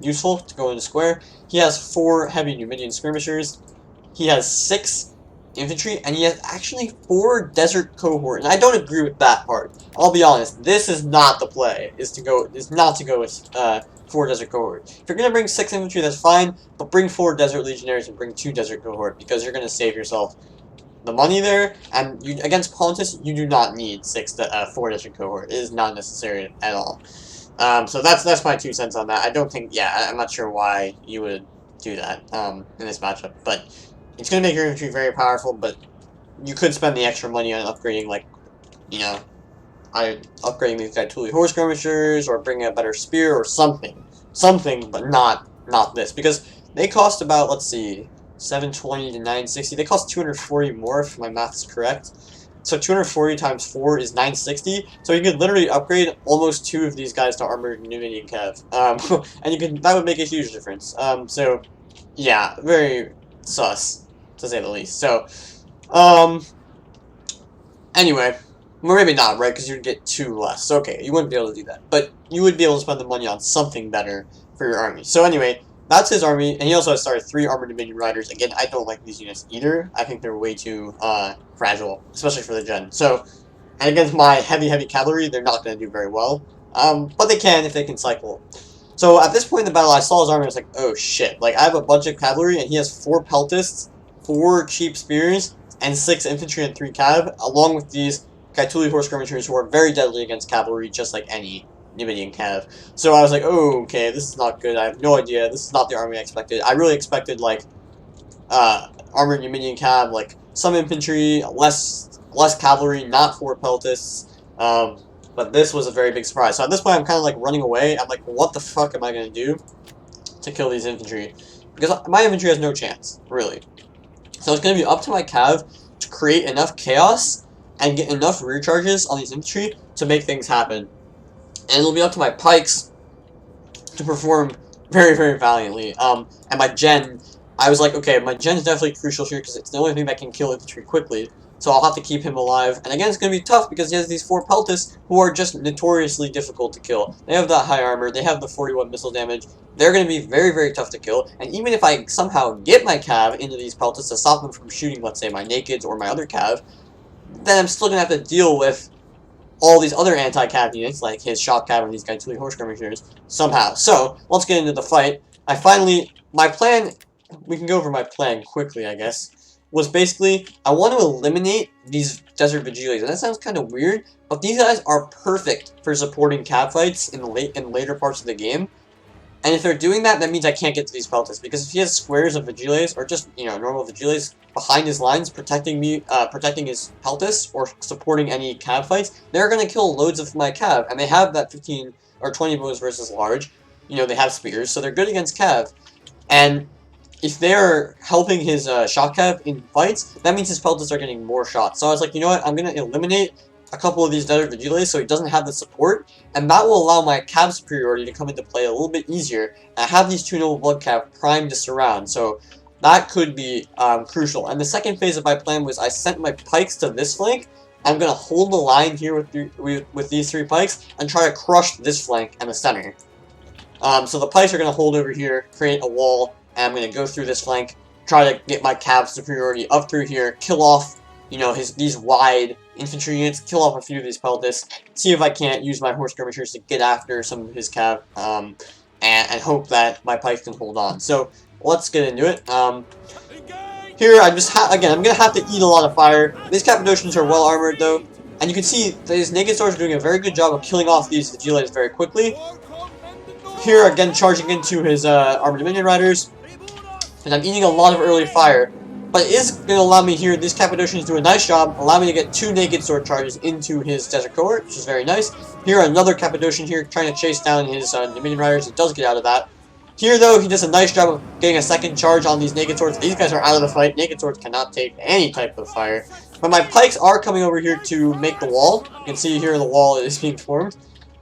useful to go into square. He has 4 heavy Numidian skirmishers. He has 6 infantry, and he has actually 4 desert cohort, and I don't agree with that part. I'll be honest, this is not the play, is not to go with 4 desert cohort. If you're gonna bring 6 infantry, that's fine, but bring 4 desert legionaries and bring 2 desert cohort, because you're gonna save yourself the money there, and against Pontus, you do not need 4 desert cohort. It is not necessary at all. So that's my 2 cents on that. I don't think, I'm not sure why you would do that in this matchup, but it's going to make your infantry very powerful, but you could spend the extra money on upgrading, like, upgrading these Gaetuli horse skirmishers, or bringing a better spear, or something. Something, but not this, because they cost about, let's see, 720 to 960. They cost 240 more, if my math is correct. So 240 times 4 is 960. So you could literally upgrade almost 2 of these guys to armored Numidian cav. And that would make a huge difference. So, yeah, very sus, to say the least. So, anyway, well, maybe not, right? Because you'd get 2 less. Okay, you wouldn't be able to do that. But you would be able to spend the money on something better for your army. So anyway, that's his army, and he also has started 3 armored Dominion riders. Again, I don't like these units either. I think they're way too fragile, especially for the gen. So, and against my heavy cavalry, they're not going to do very well. But they can if they can cycle. So at this point in the battle, I saw his army, I was like, oh shit. Like, I have a bunch of cavalry, and he has 4 peltists, 4 cheap spears, and 6 infantry and 3 cav, along with these Gaetuli horse skirmishers who are very deadly against cavalry, just like any Numidian cav. So I was like, oh, okay, this is not good. I have no idea. This is not the army I expected. I really expected, like, armored Numidian cav, like, some infantry, less cavalry, not 4 peltists, but this was a very big surprise. So at this point, I'm kind of, like, running away. I'm like, what the fuck am I going to do to kill these infantry? Because my infantry has no chance, really. So it's going to be up to my cav to create enough chaos and get enough rear charges on these infantry to make things happen. And it'll be up to my pikes to perform very valiantly. And my gen, I was like, okay, my gen is definitely crucial here because it's the only thing that can kill infantry quickly. So I'll have to keep him alive. And again, it's going to be tough because he has these 4 peltists who are just notoriously difficult to kill. They have that high armor. They have the 41 missile damage. They're going to be very tough to kill. And even if I somehow get my cav into these peltists to stop them from shooting, let's say, my nakeds or my other cav, then I'm still going to have to deal with all these other anti-cav units, like his shock cav and these Gaetuli horse skirmishers, somehow. So, let's get into the fight. My plan, we can go over my plan quickly, I guess, was basically, I want to eliminate these Desert Vigiles. And that sounds kind of weird, but these guys are perfect for supporting cav fights in later parts of the game. And if they're doing that, that means I can't get to these peltists, because if he has squares of Vigiles, or just, normal Vigiles behind his lines, protecting his peltists, or supporting any cav fights, they're going to kill loads of my cav, and they have that 15 or 20 bows versus large. They have spears, so they're good against cav. And if they're helping his shot cav in fights, that means his peltasts are getting more shots. So I was like, you know what, I'm going to eliminate a couple of these Desert Vigiles so he doesn't have the support, and that will allow my cav superiority to come into play a little bit easier. And I have these 2 Noble Blood Cav primed to surround, so that could be crucial. And the second phase of my plan was I sent my pikes to this flank. I'm going to hold the line here with these 3 pikes and try to crush this flank and the center. So the pikes are going to hold over here, create a wall, and I'm going to go through this flank, try to get my cav superiority up through here, kill off, you know, these wide infantry units, kill off a few of these peltasts, see if I can't use my horse skirmishers to get after some of his cav, and hope that my pikes can hold on. So let's get into it. Here I'm I'm going to have to eat a lot of fire. These Cappadocians are well armored though, and you can see these Naked Swords are doing a very good job of killing off these Vigiles very quickly. Here, again, charging into his Armored Dominion Riders, and I'm eating a lot of early fire, but it is going to allow me here, these Cappadocians do a nice job, allow me to get 2 Naked Sword charges into his Desert Cohort, which is very nice. Here, another Cappadocian here trying to chase down his Dominion Riders, he does get out of that. Here, though, he does a nice job of getting a second charge on these Naked Swords. These guys are out of the fight. Naked Swords cannot take any type of fire. But my pikes are coming over here to make the wall. You can see here the wall is being formed.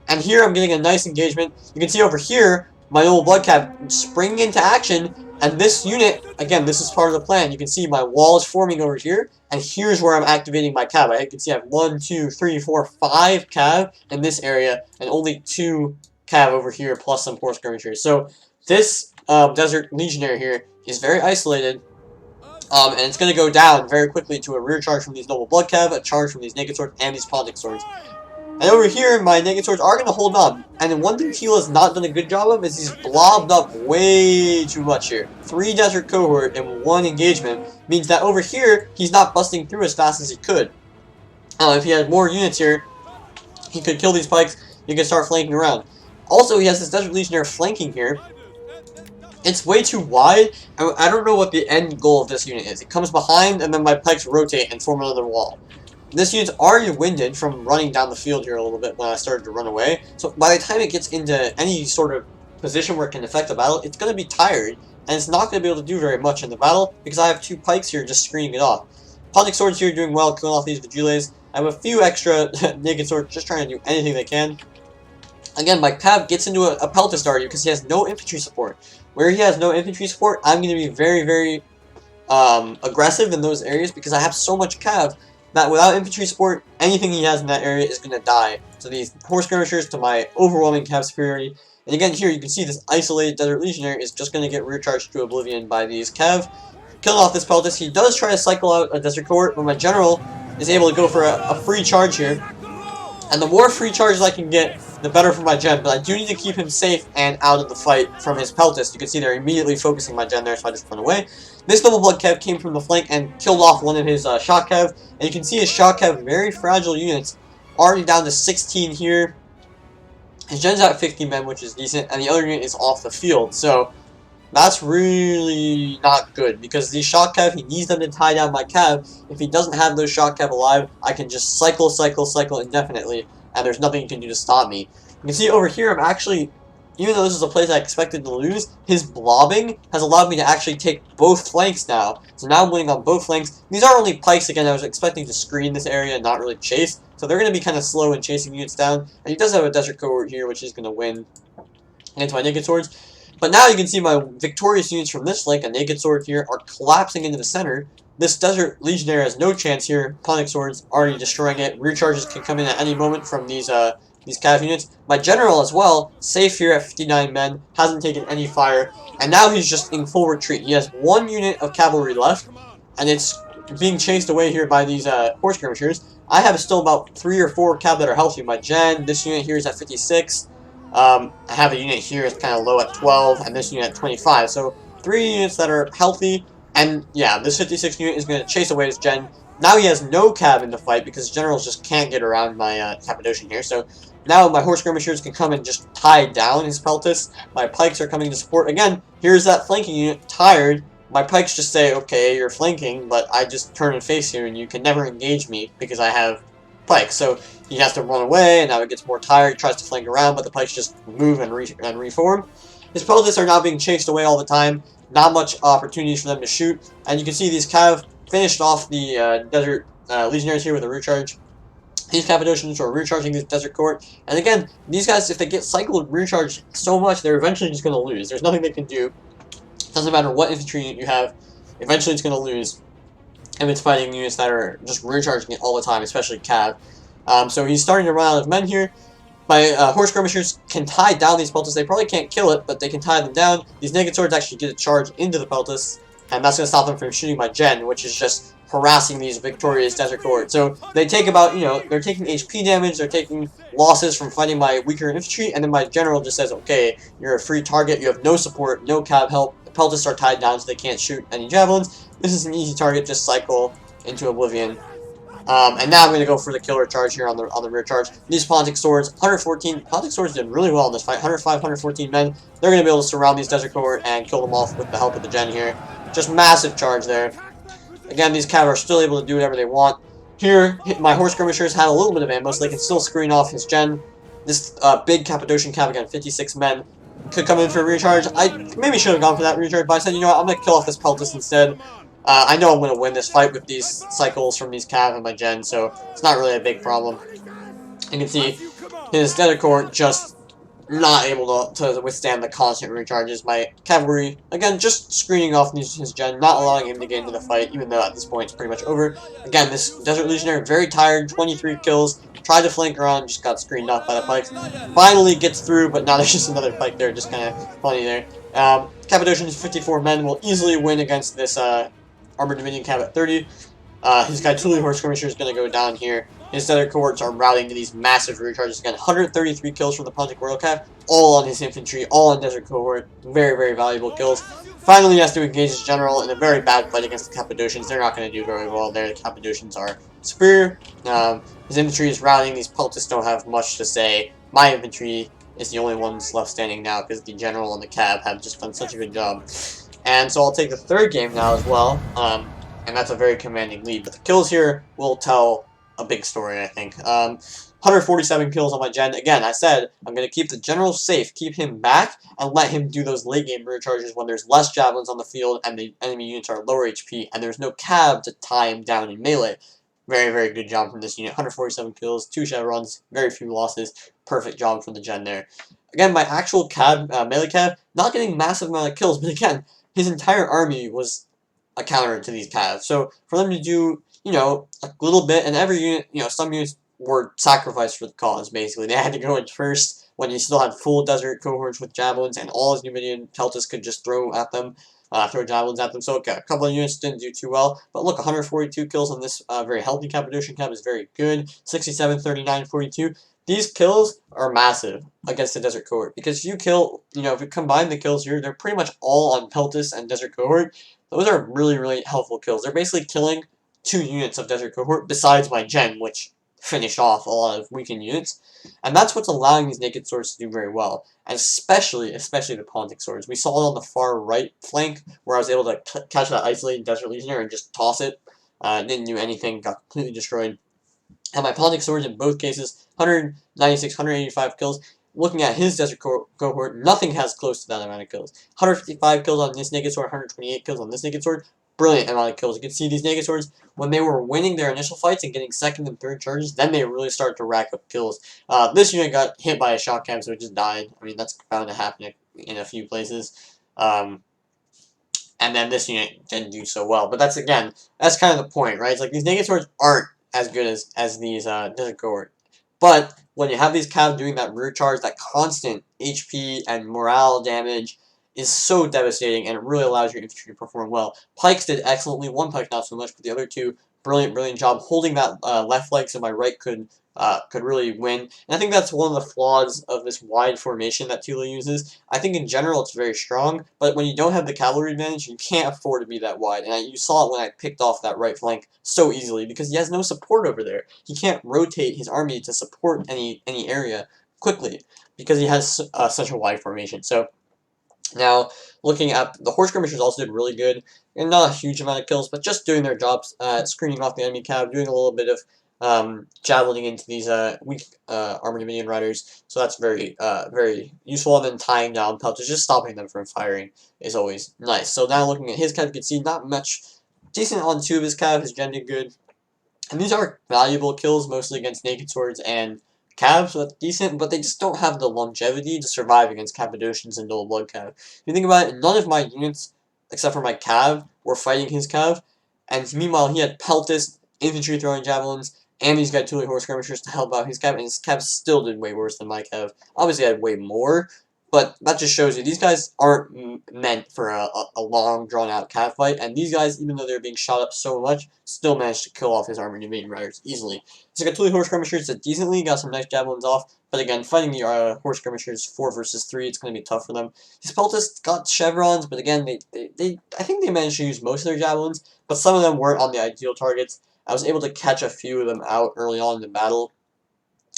And here I'm getting a nice engagement. You can see over here, my Noble Blood Cav springing into action. And this unit, again, this is part of the plan. You can see my wall is forming over here. And here's where I'm activating my cav. You can see I have 1, 2, 3, 4, 5 cav in this area. And only 2 cav over here, plus some horse skirmishers. So this Desert Legionnaire here is very isolated. And it's going to go down very quickly to a rear charge from these Noble Blood Cav, a charge from these Naked Swords, and these Pontic Swords. And over here, my Naked Swords are going to hold on. And then one thing Tila's not done a good job of is he's blobbed up way too much here. 3 Desert Cohort in 1 engagement means that over here, he's not busting through as fast as he could. If he had more units here, he could kill these pikes, he could start flanking around. Also, he has this Desert Legionnaire flanking here. It's way too wide. I don't know what the end goal of this unit is. It comes behind, and then my pikes rotate and form another wall. This unit's already winded from running down the field here a little bit when I started to run away. So by the time it gets into any sort of position where it can affect the battle, it's going to be tired, and it's not going to be able to do very much in the battle because I have 2 pikes here just screening it off. Pontic Swords here doing well, killing off these Vigiles. I have a few extra Naked Swords just trying to do anything they can. Again, my cav gets into a peltast already because he has no infantry support. Where he has no infantry support, I'm going to be very, very aggressive in those areas because I have so much cav that without infantry support, anything he has in that area is going to die. So these horse skirmishers to my overwhelming cav superiority. And again, here you can see this isolated Desert Legionnaire is just going to get rear charged to oblivion by these cav. Killing off this peltast, he does try to cycle out a Desert Cohort, but my general is able to go for a free charge here. And the more free charges I can get, the better for my gen, but I do need to keep him safe and out of the fight from his peltast. You can see they're immediately focusing my gen there, so I just run away. This Noble Blood Cav came from the flank and killed off one of his Shock Cav, and you can see his Shock Cav, very fragile units, already down to 16 here. His gen's at 50 men, which is decent, and the other unit is off the field, so that's really not good, because these Shock Cav, he needs them to tie down my Cav. If he doesn't have those Shock Cav alive, I can just cycle indefinitely, and there's nothing you can do to stop me. You can see over here, I'm actually, even though this is a place I expected to lose, his blobbing has allowed me to actually take both flanks now. So now I'm winning on both flanks. These are only pikes, again, I was expecting to screen this area and not really chase. So they're going to be kind of slow in chasing units down. And he does have a Desert Cohort here, which is going to win against my Naked Swords. But now you can see my victorious units from this flank, a Naked Sword here, are collapsing into the center. This Desert Legionnaire has no chance here. Pontic Swords already destroying it. Rear charges can come in at any moment from these cav units. My general as well, safe here at 59 men, hasn't taken any fire, and now he's just in full retreat. He has 1 unit of cavalry left, and it's being chased away here by these horse skirmishers. I have still about 3 or 4 cav that are healthy. My gen, this unit here is at 56. I have a unit here that's kind of low at 12, and this unit at 25. So 3 units that are healthy. And yeah, this 56 unit is going to chase away his gen. Now he has no cav in the fight because generals just can't get around my Cappadocian here. So now my horse skirmishers can come and just tie down his peltasts. My pikes are coming to support. Again, here's that flanking unit, tired. My pikes just say, okay, you're flanking, but I just turn and face you and you can never engage me because I have pikes. So he has to run away, and now he gets more tired, tries to flank around, but the pikes just move and reform. His peltasts are now being chased away all the time. not much opportunities for them to shoot. And you can see these cav finished off the desert legionaries here with a recharge. These Cappadocians are recharging this desert court, and again, these guys, if they get cycled recharged so much, they're eventually just going to lose. There's nothing they can do. Doesn't matter what infantry unit you have, eventually it's going to lose if it's fighting units that are just recharging it all the time, especially Cav. So he's starting to run out of men here. My horse skirmishers can tie down these peltas. They probably can't kill it, but they can tie them down. These naked swords actually get a charge into the peltas, and that's going to stop them from shooting my gen, which is just harassing these victorious desert cohorts. So they take about, they're taking HP damage, they're taking losses from fighting my weaker infantry, and then my general just says, okay, you're a free target, you have no support, no cab help, the peltas are tied down so they can't shoot any javelins. This is an easy target, just cycle into oblivion. And now I'm going to go for the killer charge here on the rear charge. These Pontic Swords, 114, Pontic Swords did really well in this fight, 105, 114 men. They're going to be able to surround these desert cohort and kill them off with the help of the gen here. Just massive charge there. Again, these cav are still able to do whatever they want. Here, my horse skirmishers had a little bit of ammo, so they can still screen off his gen. This big Cappadocian cav, again, 56 men, could come in for a recharge. I maybe should have gone for that recharge, but I said, you know what, I'm going to kill off this Peltas instead. I know I'm going to win this fight with these cycles from these cav and my gen, so it's not really a big problem. You can see his desert court just not able to withstand the constant recharges. My cavalry, again, just screening off his gen, not allowing him to get into the fight, even though at this point it's pretty much over. Again, this Desert Legionary, very tired, 23 kills, tried to flank around, just got screened off by the pikes. Finally gets through, but now there's just another pike there, just kind of funny there. Cappadocian's 54 men will easily win against this Armored Dominion cav at 30. His guy Tila horse skirmisher is going to go down here. His other cohorts are routing to these massive recharges. Again, 133 kills from the Pontic Royal Cav, all on his infantry, all on Desert Cohort. Very, very valuable kills. Finally, he has to engage his general in a very bad fight against the Cappadocians. They're not going to do very well there. The Cappadocians are superior. His infantry is routing. These Peltas don't have much to say. My infantry is the only ones left standing now because the general and the Cav have just done such a good job. And so I'll take the third game now as well. And that's a very commanding lead. But the kills here will tell a big story, I think. 147 kills on my gen. Again, I said I'm going to keep the general safe, keep him back, and let him do those late game recharges when there's less javelins on the field and the enemy units are lower HP, and there's no cab to tie him down in melee. Very, very good job from this unit. 147 kills, 2 chevrons, very few losses. Perfect job from the gen there. Again, my actual cab, melee cab, not getting massive amount of kills, but again, his entire army was a counter to these calves. So for them to do, a little bit, and every unit, some units were sacrificed for the cause, basically. They had to go in first when you still had full desert cohorts with javelins, and all his Numidian Peltas could just throw javelins at them. So okay, a couple of units didn't do too well, but look, 142 kills on this very healthy Cappadocian cab is very good. 67, 39, 42. These kills are massive against the Desert Cohort, because if you kill, if you combine the kills here, they're pretty much all on Peltas and Desert Cohort. Those are really, really helpful kills. They're basically killing 2 units of Desert Cohort, besides my gen, which finished off a lot of weakened units. And that's what's allowing these Naked Swords to do very well, and especially the Pontic Swords. We saw it on the far right flank, where I was able to catch that isolated Desert Legionnaire and just toss it. Didn't do anything, got completely destroyed. And my Pontic Swords in both cases, 196, 185 kills. Looking at his Desert Cohort, nothing has close to that amount of kills. 155 kills on this Naked Sword, 128 kills on this Naked Sword. Brilliant amount of kills. You can see these Naked Swords, when they were winning their initial fights and getting second and third charges, then they really started to rack up kills. This unit got hit by a shock cab, so it just died. I mean, that's bound to happen in a few places. And then this unit didn't do so well. But that's kind of the point, right? It's like these Naked Swords aren't as good as these Desert Cohort. But when you have these calves doing that rear charge, that constant HP and morale damage is so devastating, and it really allows your infantry to perform well. Pikes did excellently. One pike not so much, but the other two, brilliant job holding that left flank so my right could really win. And I think that's one of the flaws of this wide formation that Tila uses. I think in general it's very strong, but when you don't have the cavalry advantage, you can't afford to be that wide. And you saw it when I picked off that right flank so easily, because he has no support over there. He can't rotate his army to support any area quickly, because he has such a wide formation. So now, looking at the horse skirmishers also did really good, and not a huge amount of kills, but just doing their jobs, screening off the enemy cab, doing a little bit of javelining into these weak armored minion riders. So that's very useful. And then tying down pelters, just stopping them from firing is always nice. So now looking at his cav, you can see not much. Decent on 2 of his cav, his gen did good. And these are valuable kills, mostly against naked swords and Cavs, so that's decent, but they just don't have the longevity to survive against Cappadocians and Dual Blood Cav. If you think about it, none of my units, except for my Cav, were fighting his Cav, and meanwhile he had Peltis, infantry throwing javelins, and he's got 2 horse skirmishers to help out his Cav, and his Cav still did way worse than my Cav. Obviously I had way more, but that just shows you, these guys aren't meant for a long, drawn-out cat fight, and these guys, even though they're being shot up so much, still managed to kill off his armored invading riders easily. So got 2 horse skirmishers that decently got some nice javelins off, but again, fighting the horse skirmishers 4 versus 3, it's going to be tough for them. His peltists got chevrons, but again, I think they managed to use most of their javelins, but some of them weren't on the ideal targets. I was able to catch a few of them out early on in the battle,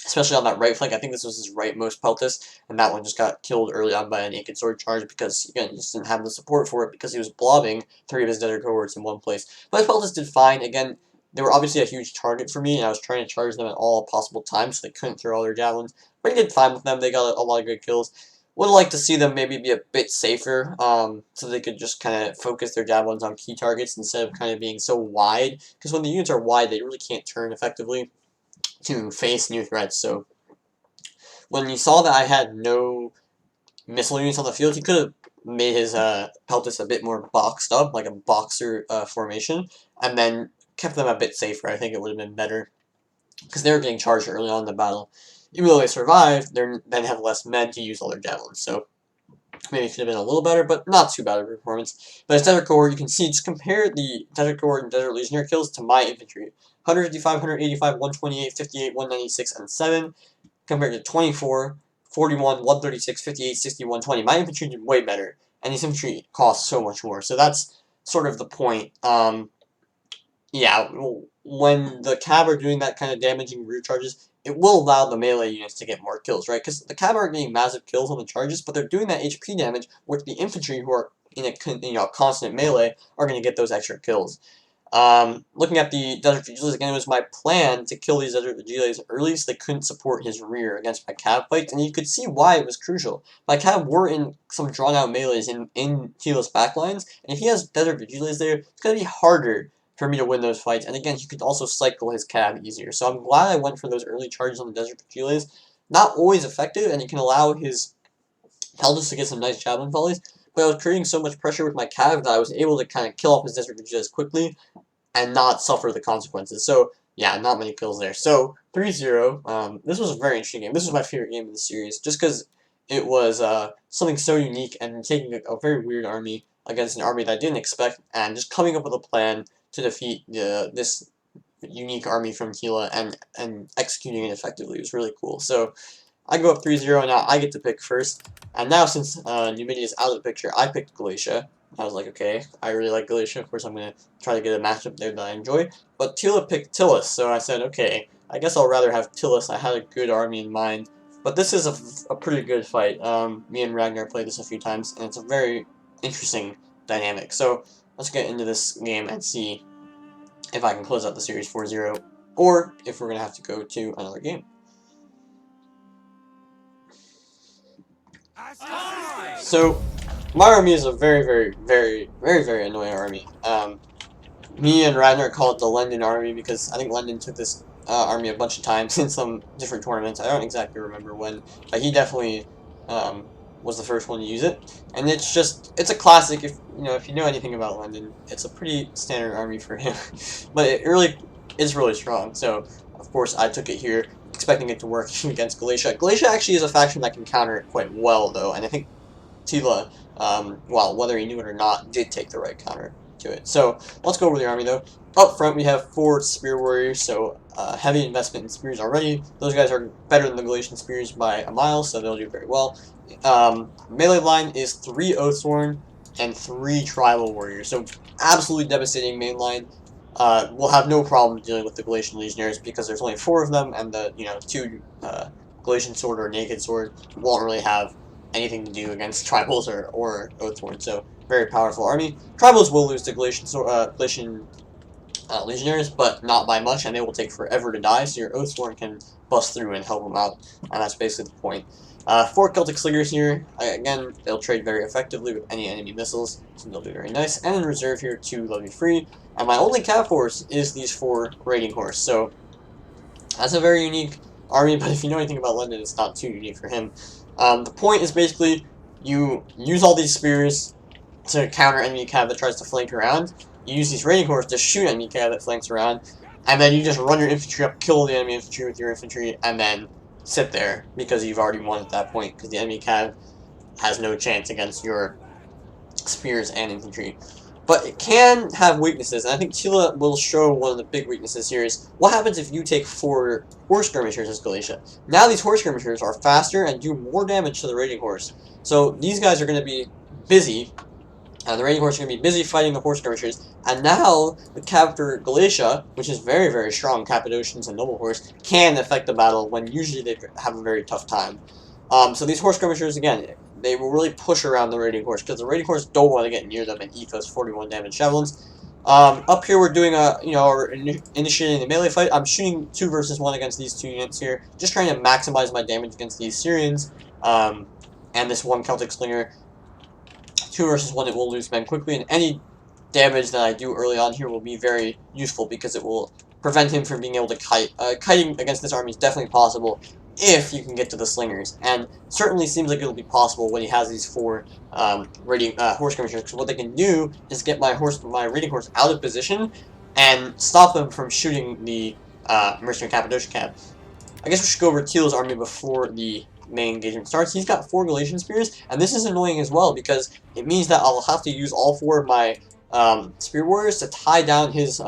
especially on that right flank. I think this was his rightmost peltis, and that one just got killed early on by a naked sword charge because, again, he just didn't have the support for it because he was blobbing 3 of his desert cohorts in one place. But his peltis did fine. Again, they were obviously a huge target for me, and I was trying to charge them at all possible times so they couldn't throw all their javelins. But he did fine with them. They got a lot of good kills. Would like to see them maybe be a bit safer, so they could just kind of focus their javelins on key targets instead of kind of being so wide. Because when the units are wide, they really can't turn effectively to face new threats. So when he saw that I had no missile units on the field, he could have made his peltis a bit more boxed up, like a boxer formation, and then kept them a bit safer. I think it would have been better because they were getting charged early on in the battle. Even though they survived, they then have less men to use all their javelins. So maybe it could have been a little better, but not too bad of a performance. But his Desert Cohort, you can see, just compare the Desert Cohort and Desert Legionnaire kills to my infantry. 155, 185, 128, 58, 196, and 7, compared to 24, 41, 136, 58, 60, 120. My infantry did way better, and his infantry costs so much more. So that's sort of the point. Yeah, when the Cav are doing that kind of damaging rear charges, it will allow the melee units to get more kills, right? Because the Cav are getting massive kills on the charges, but they're doing that HP damage, which the infantry who are in a constant melee are going to get those extra kills. Looking at the Desert Vigiles, again, it was my plan to kill these Desert Vigiles early so they couldn't support his rear against my Cav fights, and you could see why it was crucial. My Cav were in some drawn-out melees in Tila's backlines, and if he has Desert Vigiles there, it's going to be harder for me to win those fights, and again, he could also cycle his Cav easier. So I'm glad I went for those early charges on the Desert Vigiles. Not always effective, and it can allow his Peltis to get some nice javelin volleys, but I was creating so much pressure with my Cav that I was able to kind of kill off his Desert Vigiles quickly and not suffer the consequences. So, yeah, not many kills there. So, 3-0. This was a very interesting game. This was my favorite game in the series, just because it was something so unique and taking a very weird army against an army that I didn't expect, and just coming up with a plan to defeat this unique army from Tila and executing it effectively. It was really cool. So, I go up 3-0, now I get to pick first. And now, since Numidia is out of the picture, I picked Galatia. I was like, okay, I really like Galatia. Of course, I'm going to try to get a matchup there that I enjoy. But Tila picked Tillis, so I said, okay, I guess I'll rather have Tillis. I had a good army in mind. But this is a pretty good fight. Me and Ragnar played this a few times, and it's a very interesting dynamic. So, let's get into this game and see if I can close out the series 4-0, or if we're going to have to go to another game. So, my army is a very annoying army. Me and Ragnar call it the London army because I think London took this army a bunch of times in some different tournaments. I don't exactly remember when, but he definitely was the first one to use it. And it's a classic. If you know anything about London, it's a pretty standard army for him. But it really is really strong. So of course I took it here, expecting it to work against Galatia. Galatia actually is a faction that can counter it quite well, though, and I think Tila, well, whether he knew it or not, did take the right counter to it. So let's go over the army, though. Up front, we have 4 spear warriors, so heavy investment in spears already. Those guys are better than the Galatian spears by a mile, so they'll do very well. Melee line is 3 Oathsworn and 3 Tribal warriors, so absolutely devastating main line. We'll have no problem dealing with the Galatian legionnaires because there's only 4 of them, and the 2 Galatian sword or naked sword won't really have anything to do against Tribals or Oathsworn, so very powerful army. Tribals will lose to Galatian legionaries, but not by much, and they will take forever to die, so your Oathsworn can bust through and help them out, and that's basically the point. 4 Celtic Slingers here, again, they'll trade very effectively with any enemy missiles, so they'll be very nice, and in reserve here, 2 Levy Free, and my only Cav Horse is these 4 Raiding Horse, so that's a very unique army, but if you know anything about London, it's not too unique for him. The point is basically, you use all these spears to counter enemy cav that tries to flank around. You use these raiding horse to shoot enemy cav that flanks around, and then you just run your infantry up, kill the enemy infantry with your infantry, and then sit there because you've already won at that point, because the enemy cav has no chance against your spears and infantry. But it can have weaknesses, and I think Tila will show one of the big weaknesses here is what happens if you take 4 horse skirmishers as Galatia. Now these horse skirmishers are faster and do more damage to the raiding horse. So these guys are going to be busy. The raiding horse are going to be busy fighting the horse skirmishers, and now the Captor Galatia, which is very, very strong, Cappadocians and Noble Horse, can affect the battle when usually they have a very tough time. So these horse skirmishers, again, they will really push around the raiding horse, because the raiding horse don't want to get near them and eat those 41 damage javelins. Up here we're doing we're initiating the melee fight. I'm shooting 2 versus 1 against these 2 units here, just trying to maximize my damage against these Syrians, and this 1 Celtic Slinger. 2 versus 1, it will lose men quickly, and any damage that I do early on here will be very useful because it will prevent him from being able to kite. Kiting against this army is definitely possible if you can get to the slingers, and certainly seems like it'll be possible when he has these 4 horse skirmishers, because what they can do is get my raiding horse out of position and stop them from shooting the mercenary Cappadocian cav. I guess we should go over Tila's army before the main engagement starts. He's got 4 Galatian spears, and this is annoying as well because it means that I'll have to use all 4 of my spear warriors to tie down his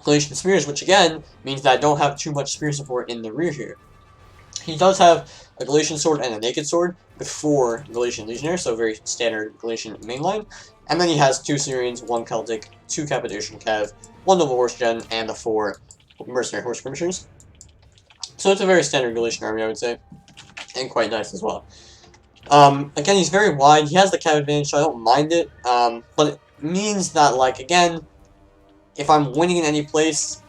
Galatian spears, which again means that I don't have too much spear support in the rear here. He does have a Galatian sword and a naked sword with 4 Galatian legionnaires, so very standard Galatian mainline. And then he has 2 Syrians, 1 Celtic, 2 Cappadocian cav, 1 noble horse gen, and the 4 mercenary horse skirmishers. So it's a very standard Galatian army, I would say. And quite nice as well. Again, he's very wide. He has the cav advantage, so I don't mind it. But it means that, like, again, if I'm winning in any place,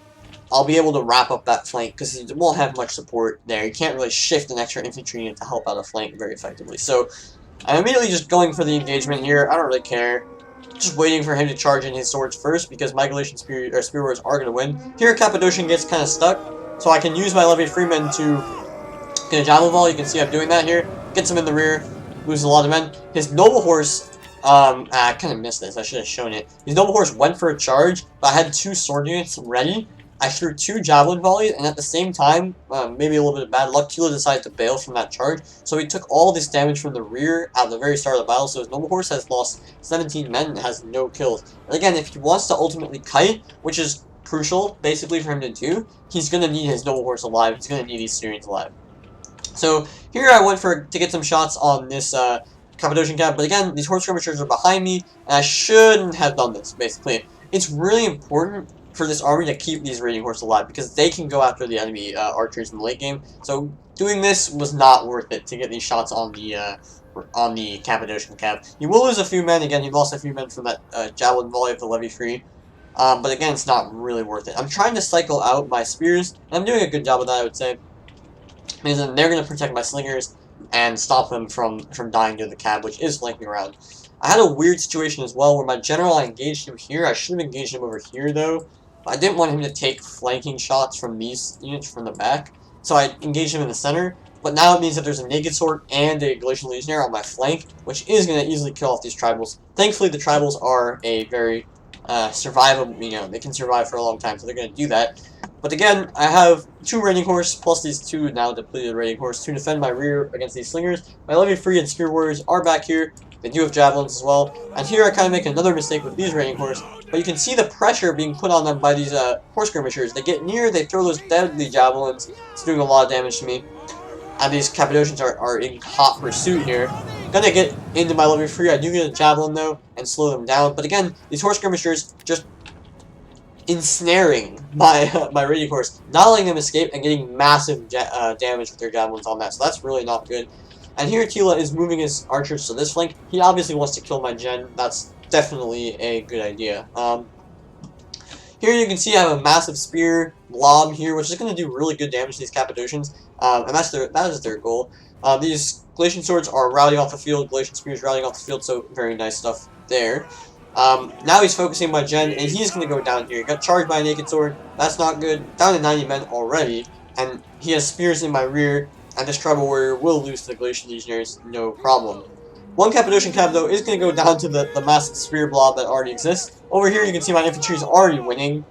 I'll be able to wrap up that flank because he won't have much support there. You can't really shift an extra infantry unit to help out a flank very effectively. So I'm immediately just going for the engagement here. I don't really care. Just waiting for him to charge in his swords first because my Galatian spear warriors are going to win. Here, Cappadocian gets kind of stuck, so I can use my Levy Freemen to get a javelin volley. You can see I'm doing that here. Gets him in the rear. Loses a lot of men. His noble horse, I kind of missed this. I should have shown it. His noble horse went for a charge, but I had 2 sword units ready. I threw 2 javelin volleys, and at the same time, maybe a little bit of bad luck, Tila decided to bail from that charge. So he took all this damage from the rear at the very start of the battle. So his noble horse has lost 17 men and has no kills. And again, if he wants to ultimately kite, which is crucial, basically, for him to do, he's going to need his noble horse alive. He's going to need these Syrians alive. So here I went to get some shots on this Cappadocian cav, but again, these horse skirmishers are behind me, and I shouldn't have done this, basically. It's really important for this army to keep these raiding horse alive, because they can go after the enemy archers in the late game, so doing this was not worth it to get these shots on the Cappadocian cav. You will lose a few men, again, he lost a few men from that javelin volley of the Levy Free, but again, it's not really worth it. I'm trying to cycle out my spears, and I'm doing a good job of that, I would say. Because then they're going to protect my slingers and stop them from dying to the cav, which is flanking around. I had a weird situation as well where my general, I engaged him here. I should have engaged him over here, though. I didn't want him to take flanking shots from these units from the back, so I engaged him in the center. But now it means that there's a naked sword and a Galatian legionnaire on my flank, which is going to easily kill off these tribals. Thankfully, the tribals are a very survivable, they can survive for a long time, so they're going to do that. But again, I have 2 raiding horse, plus these 2 now depleted raiding horse to defend my rear against these slingers. My Levy Free and Spear Warriors are back here. They do have javelins as well. And here I kind of make another mistake with these raiding horse. But you can see the pressure being put on them by these horse skirmishers. They get near, they throw those deadly javelins. It's doing a lot of damage to me. And these Cappadocians are in hot pursuit here. Gonna get into my Levy Free. I do get a javelin though, and slow them down. But again, these horse skirmishers just ensnaring my raiding horse, not letting them escape, and getting massive damage with their javelins on that. So that's really not good. And here Tila is moving his archers to this flank. He obviously wants to kill my gen. That's definitely a good idea. Here you can see I have a massive spear blob here, which is going to do really good damage to these Cappadocians, and that is their goal. These Galatian swords are routing off the field, Galatian spears routing off the field, so very nice stuff there. Now he's focusing my gen, and he's going to go down here. He got charged by a naked sword. That's not good. Down to 90 men already, and he has spears in my rear, and this tribal warrior will lose to the Galatian legionnaires, no problem. One Cappadocian Cav, though, is going to go down to the massive spear blob that already exists. Over here, you can see my infantry is already winning.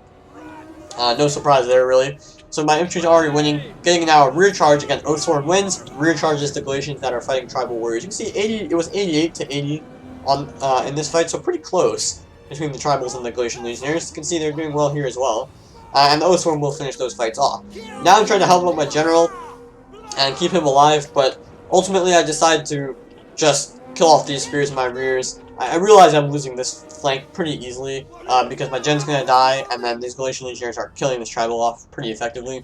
No surprise there, really. So my infantry is already winning, getting now a rear charge. Again, Oathsworn wins, rear charges the Galatians that are fighting tribal warriors. You can see it was 88 to 80 on in this fight, so pretty close between the tribals and the Galatian legionnaires. You can see they're doing well here as well. And the Oathsworn will finish those fights off. Now I'm trying to help out my general and keep him alive, but ultimately I decide to just kill off these spears in my rears. I realize I'm losing this flank pretty easily because my gen's gonna die, and then these Galatian legionnaires are killing this tribal off pretty effectively.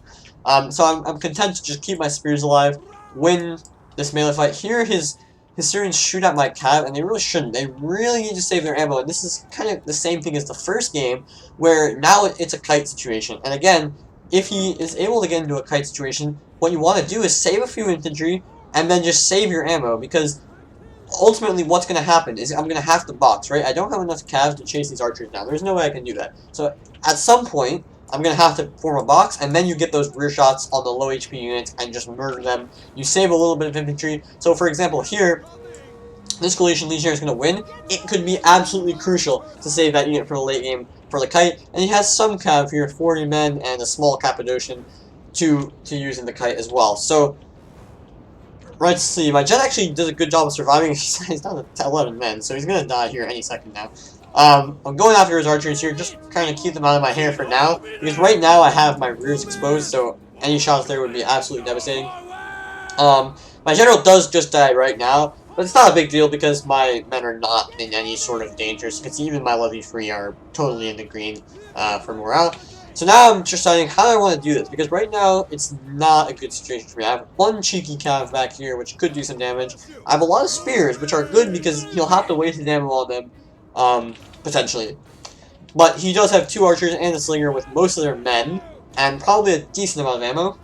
So I'm content to just keep my spears alive, win this melee fight. Here his Syrians shoot at my cav, and they really shouldn't. They really need to save their ammo, and this is kind of the same thing as the first game, where now it's a kite situation. And again, if he is able to get into a kite situation, what you want to do is save a few infantry, and then just save your ammo, because ultimately what's going to happen is I'm going to have to box, right? I don't have enough calves to chase these archers down. There's no way I can do that. So at some point, I'm going to have to form a box, and then you get those rear shots on the low HP units and just murder them. You save a little bit of infantry. So for example, here, this Galatian Legionnaire is going to win. It could be absolutely crucial to save that unit for the late game for the kite. And he has some cav here, 40 men and a small Cappadocian to use in the kite as well. So let's see, my gen actually does a good job of surviving. He's down to 11 men, so he's gonna die here any second now. I'm going after his archers here, just trying to keep them out of my hair for now, because right now I have my rears exposed, so any shots there would be absolutely devastating. My general does just die right now, but it's not a big deal because my men are not in any sort of danger. So you can see even my levy free are totally in the green for morale. So now I'm just deciding how I want to do this, because right now it's not a good situation for me. I have one cheeky cav back here, which could do some damage. I have a lot of spears, which are good because he'll have to waste his ammo on them, potentially. But he does have two archers and a slinger with most of their men, and probably a decent amount of ammo.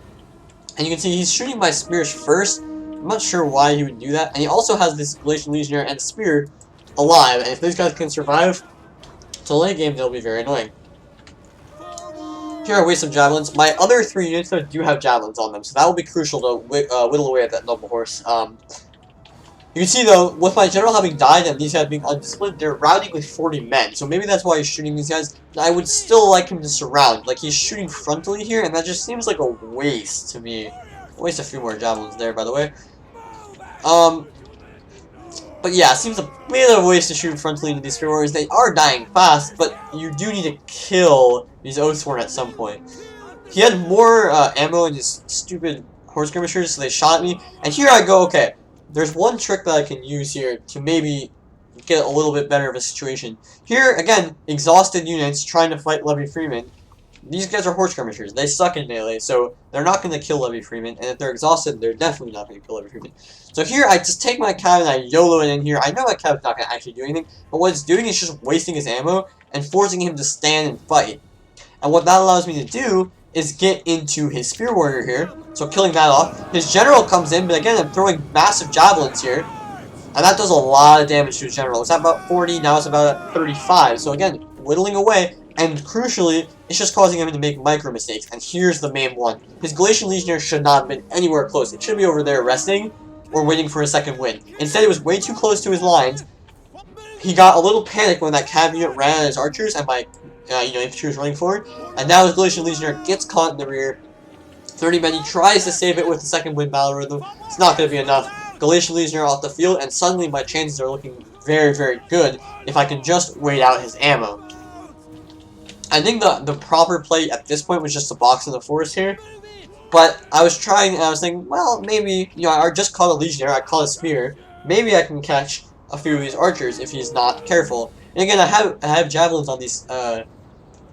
And you can see he's shooting my spears first. I'm not sure why he would do that. And he also has this Galatian Legionnaire and spear alive, and if these guys can survive to late game, they'll be very annoying. Here I waste some javelins. My other three units though do have javelins on them, so that will be crucial to whittle away at that noble horse. You can see though, with my general having died and these guys being undisciplined, they're routing with 40 men, so maybe that's why he's shooting these guys. I would still like him to surround. Like, he's shooting frontally here, and that just seems like a waste to me. Waste a few more javelins there, by the way. But yeah, it seems a bit of a waste to shoot frontally into these spear warriors. They are dying fast, but you do need to kill these Oathsworn at some point. He had more ammo in his stupid horse skirmishers, so they shot at me. And here I go, okay, there's one trick that I can use here to maybe get a little bit better of a situation. Here, again, exhausted units trying to fight Levy Freeman. These guys are horse skirmishers. They suck in melee, so they're not going to kill Levy Freeman. And if they're exhausted, they're definitely not going to kill Levy Freeman. So here, I just take my cav and I YOLO it in here. I know my cav's not going to actually do anything, but what it's doing is just wasting his ammo and forcing him to stand and fight. And what that allows me to do is get into his spear warrior here, so killing that off. His general comes in, but again, I'm throwing massive javelins here, and that does a lot of damage to his general. It's at about 40, now it's about 35. So again, whittling away, and crucially, it's just causing him to make micro mistakes. And here's the main one. His Galatian Legionnaire should not have been anywhere close. It should be over there resting, or waiting for a second win. Instead, it was way too close to his lines. He got a little panicked when that cav unit ran at his archers, and my infantry was running forward. And now his Galatian Legionnaire gets caught in the rear. 30 men, he tries to save it with the second wind battle rhythm. It's not going to be enough. Galatian Legionnaire off the field, and suddenly my chances are looking very, very good if I can just wait out his ammo. I think the proper play at this point was just to box in the forest here. But I was trying, and I was thinking, well, maybe, I just caught a Legionnaire, I caught a spear. Maybe I can catch a few of these archers if he's not careful. And again, I have javelins on these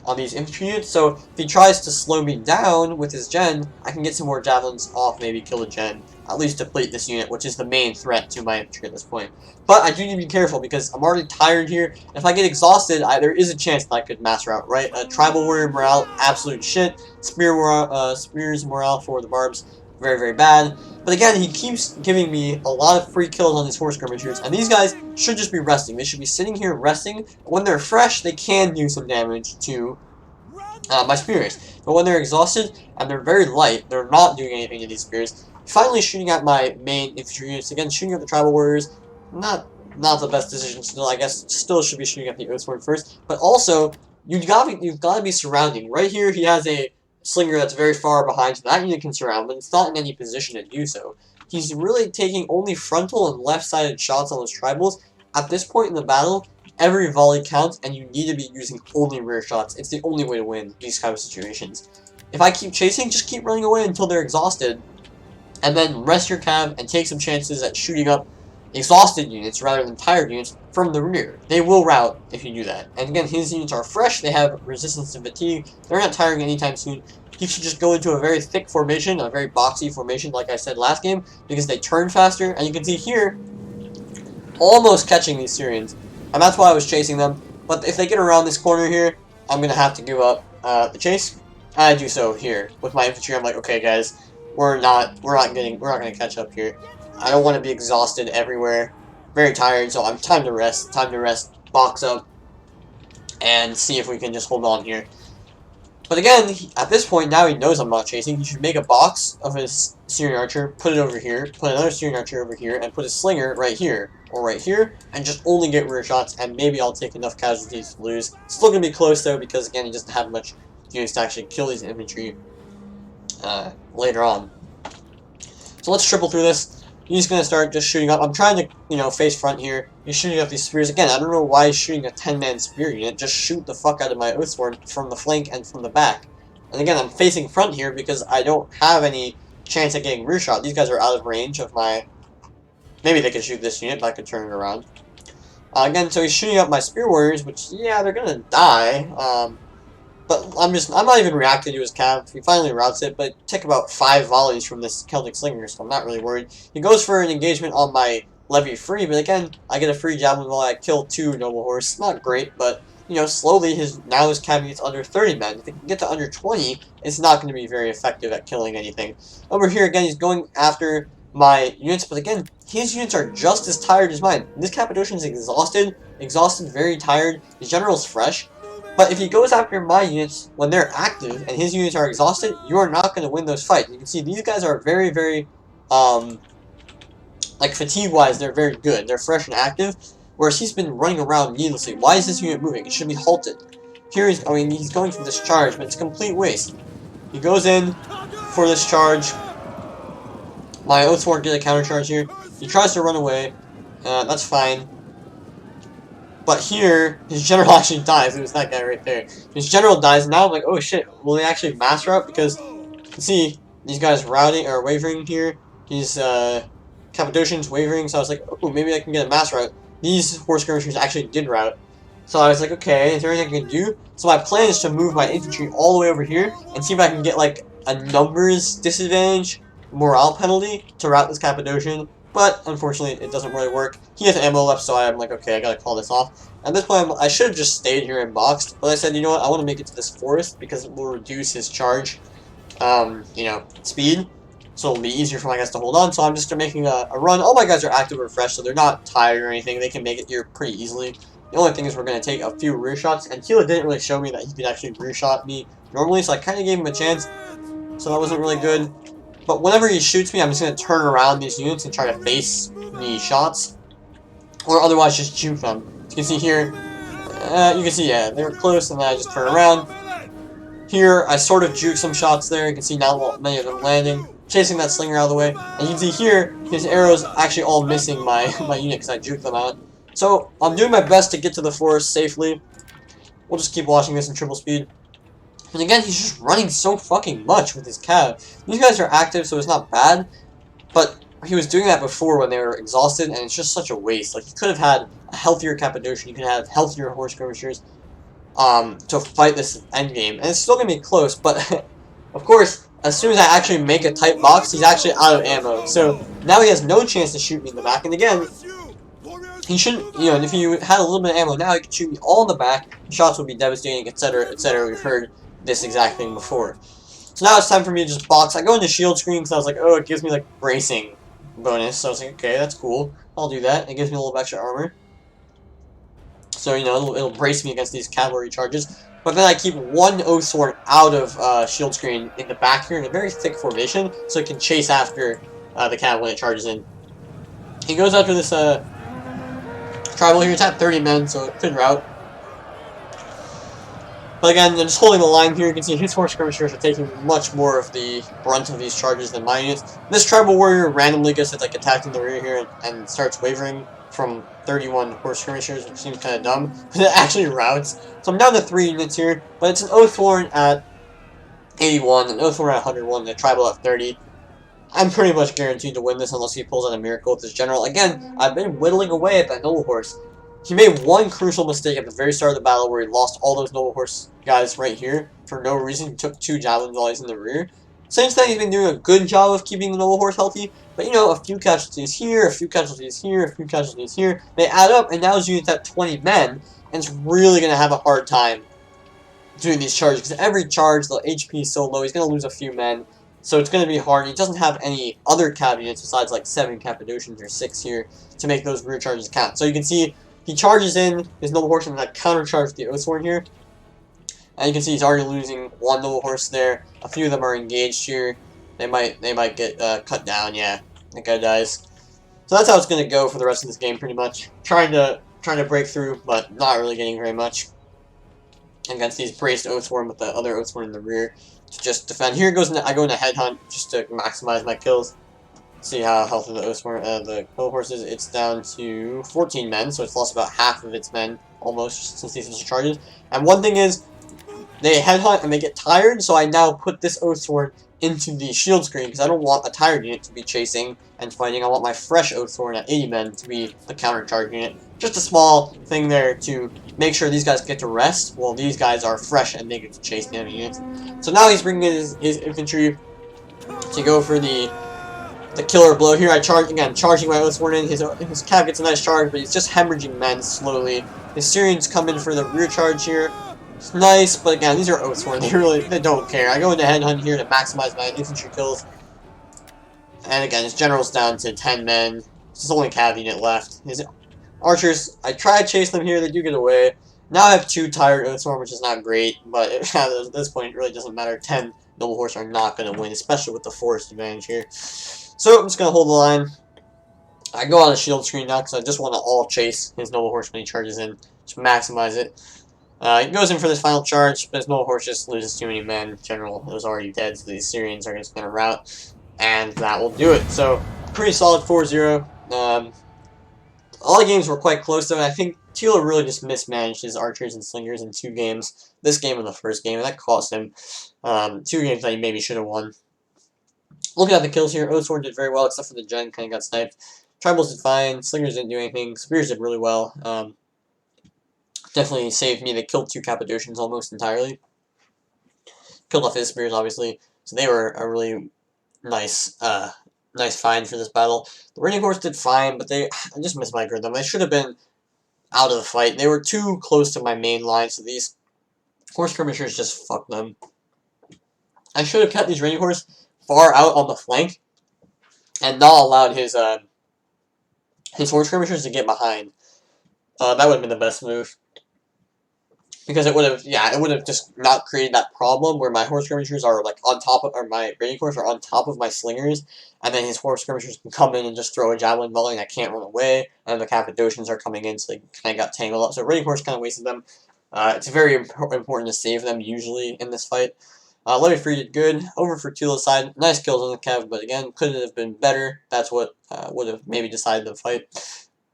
on these infantry units, so if he tries to slow me down with his gen, I can get some more javelins off, maybe kill a gen, at least deplete this unit, which is the main threat to my infantry at this point. But I do need to be careful, because I'm already tired here. If I get exhausted, there is a chance that I could mass route, right? Tribal warrior morale, absolute shit. Spears morale for the barbs, very, very bad. But again, he keeps giving me a lot of free kills on these horse skirmishers, and these guys should just be resting. They should be sitting here resting. When they're fresh, they can do some damage to my spears. But when they're exhausted, and they're very light, they're not doing anything to these spears. Finally shooting at my main infantry units. Again, shooting at the tribal warriors, not the best decision still. I guess still should be shooting at the Oathsworn first. But also, you've gotta be surrounding. Right here, he has a slinger that's very far behind, so that unit can surround, but it's not in any position to do so. He's really taking only frontal and left-sided shots on those tribals. At this point in the battle, every volley counts, and you need to be using only rear shots. It's the only way to win these kind of situations. If I keep chasing, just keep running away until they're exhausted, and then rest your cav and take some chances at shooting up exhausted units rather than tired units from the rear. They will rout if you do that. And again, his units are fresh, they have resistance to fatigue, they're not tiring anytime soon. He should just go into a very thick formation, a very boxy formation like I said last game, because they turn faster, and you can see here, almost catching these Syrians. And that's why I was chasing them. But if they get around this corner here, I'm going to have to give up the chase. I do so here with my infantry. I'm like, okay guys, we're not going to catch up here. I don't want to be exhausted everywhere. Very tired, so I'm time to rest, box up, and see if we can just hold on here. But again, at this point, now he knows I'm not chasing. He should make a box of his Syrian archer, put it over here, put another Syrian archer over here, and put a slinger right here, or right here, and just only get rear shots, and maybe I'll take enough casualties to lose. Still going to be close, though, because, again, he doesn't have much units to actually kill these infantry later on. So let's triple through this. He's going to start just shooting up. I'm trying to, face front here. He's shooting up these spears. Again, I don't know why he's shooting a 10-man spear unit. Just shoot the fuck out of my Oathsworn from the flank and from the back. And again, I'm facing front here because I don't have any chance at getting rear shot. These guys are out of range of my... Maybe they could shoot this unit, but I could turn it around. Again, so he's shooting up my spear warriors, which, yeah, they're going to die. But I'm not even reacting to his cav. He finally routes it, but it took about 5 volleys from this Celtic Slinger, so I'm not really worried. He goes for an engagement on my levy free, but again, I get a free javelin while I kill 2 noble horse. Not great, but, slowly now his cav gets under 30 men. If he can get to under 20, it's not going to be very effective at killing anything. Over here, again, he's going after my units, but again, his units are just as tired as mine. This Cappadocian's exhausted, very tired. His general's fresh. But if he goes after my units when they're active and his units are exhausted, you are not going to win those fights. You can see these guys are very, very, fatigue-wise, they're very good. They're fresh and active, whereas he's been running around needlessly. Why is this unit moving? It should be halted. Here he's going for this charge, but it's a complete waste. He goes in for this charge. My Oathsworn did a counter-charge here. He tries to run away. That's fine. But here, his general actually dies. It was that guy right there. His general dies, and now I'm like, oh shit, will they actually mass route? Because, you can see, these guys wavering here. These, Cappadocians wavering, so I was like, oh, maybe I can get a mass route. These horse skirmishers actually did route. So I was like, okay, is there anything I can do? So my plan is to move my infantry all the way over here, and see if I can get, a numbers disadvantage, morale penalty, to route this Cappadocian. But, unfortunately, it doesn't really work. He has ammo left, so I'm like, okay, I gotta call this off. At this point, I should have just stayed here and boxed, but I said, you know what, I want to make it to this forest, because it will reduce his charge, speed, so it'll be easier for my guys to hold on, so I'm just making a run. All my guys are active or fresh, so they're not tired or anything. They can make it here pretty easily. The only thing is we're going to take a few rear shots, and Tila didn't really show me that he could actually rear shot me normally, so I kind of gave him a chance, so that wasn't really good. But whenever he shoots me, I'm just going to turn around these units and try to face the shots. Or otherwise just juke them. As you can see here, yeah, they were close, and then I just turn around. Here, I sort of juke some shots there. You can see now many of them landing. Chasing that slinger out of the way. And you can see here, his arrows actually all missing my unit because I juked them out. So, I'm doing my best to get to the forest safely. We'll just keep watching this in triple speed. And again, he's just running so fucking much with his cav. These guys are active, so it's not bad. But he was doing that before when they were exhausted, and it's just such a waste. Like, he could have had a healthier Cappadocian. He could have healthier horse skirmishers. to fight this endgame. And it's still going to be close, but of course, as soon as I actually make a tight box, he's actually out of ammo. So now he has no chance to shoot me in the back. And again, he shouldn't, you know, if you had a little bit of ammo now, he could shoot me all in the back. Shots would be devastating, etc., etc. We've heard this exact thing before. So now it's time for me to just box. I go into shield screen because I was like, oh, it gives me like bracing bonus. So I was like, okay, that's cool. I'll do that. It gives me a little extra armor. So, you know, it'll brace me against these cavalry charges. But then I keep one Oath Sword out of shield screen in the back here in a very thick formation, so it can chase after the cav when it charges in. He goes after this tribal here. It's at 30 men, so it could rout. But again, just holding the line here, you can see his horse skirmishers are taking much more of the brunt of these charges than my units. This tribal warrior randomly gets like attacked in the rear here and starts wavering from 31 horse skirmishers, which seems kind of dumb, but it actually routes. So I'm down to 3 units here, but it's an Oaththorn at 81, an Oaththorn at 101, and a tribal at 30. I'm pretty much guaranteed to win this unless he pulls out a miracle with his general. Again, I've been whittling away at that noble horse. He made one crucial mistake at the very start of the battle where he lost all those noble horse guys right here for no reason. He took 2 javelins while he's in the rear. Since then, he's been doing a good job of keeping the noble horse healthy, but you know, a few casualties here, a few casualties here, a few casualties here, they add up, and now his unit's at 20 men, and it's really going to have a hard time doing these charges, because every charge, the HP is so low, he's going to lose a few men. So it's going to be hard. He doesn't have any other cav units besides like 7 Cappadocians or 6 here to make those rear charges count. So you can see he charges in his noble horse and then countercharge the Oathsworn here. And you can see he's already losing 1 noble horse there. A few of them are engaged here. They might get cut down. Yeah, that guy dies. So that's how it's going to go for the rest of this game, pretty much. Trying to break through, but not really getting very much against these braced Oathsworn with the other Oathsworn in the rear to just defend. Here goes I go into headhunt just to maximize my kills. See how healthy the Oathsworn, the noble horse is. It's down to 14 men, so it's lost about half of its men almost since these charges. And one thing is, they headhunt and they get tired, so I now put this Oathsworn into the shield screen because I don't want a tired unit to be chasing and fighting. I want my fresh Oathsworn at 80 men to be the countercharge unit. Just a small thing there to make sure these guys get to rest while these guys are fresh and they get to chase the enemy units. So now he's bringing in his infantry to go for the killer blow here. I charge again, charging my Oathsworn in. His cav gets a nice charge, but he's just hemorrhaging men slowly. His Syrians come in for the rear charge here. It's nice, but again, these are Oathsworn. They don't care. I go into headhunt here to maximize my infantry kills. And again, his general's down to 10 men. There's only cav unit left. His archers, I try to chase them here. They do get away. Now I have 2 tired Oathsworn, which is not great, but at this point, it really doesn't matter. 10 noble horse are not going to win, especially with the forest advantage here. So I'm just going to hold the line. I go on a shield screen now because I just want to all chase his noble horse when he charges in. Just maximize it. He goes in for this final charge, but his noble horse just loses too many men. General was already dead, so these Syrians are just going to rout. And that will do it. So, pretty solid 4-0. All the games were quite close, though, and I think Tila really just mismanaged his archers and slingers in 2 games. This game and the first game, and that cost him 2 games that he maybe should have won. Looking at the kills here, Oathsworn did very well, except for the gen kind of got sniped. Tribals did fine, slingers didn't do anything, spears did really well. Definitely saved me. They killed 2 Cappadocians almost entirely. Killed off his spears, obviously. So they were a really nice find for this battle. The Raining Horse did fine, but I just mismicroed them. They should have been out of the fight. They were too close to my main line, so these horse skirmishers just fucked them. I should have kept these Raining Horse far out on the flank and not allowed his horse skirmishers to get behind. That would have been the best move. Because it would have just not created that problem where my horse skirmishers are like on top of, or my Raining Horse are on top of my slingers, and then his horse skirmishers can come in and just throw a javelin volley and I can't run away, and the Cappadocians are coming in, so they kind of got tangled up. So Raining Horse kind of wasted them. It's very important to save them usually in this fight. Levy Free did good. Over for Tila's side. Nice kills on the Cav, but again, could have been better. That's what would have maybe decided the fight.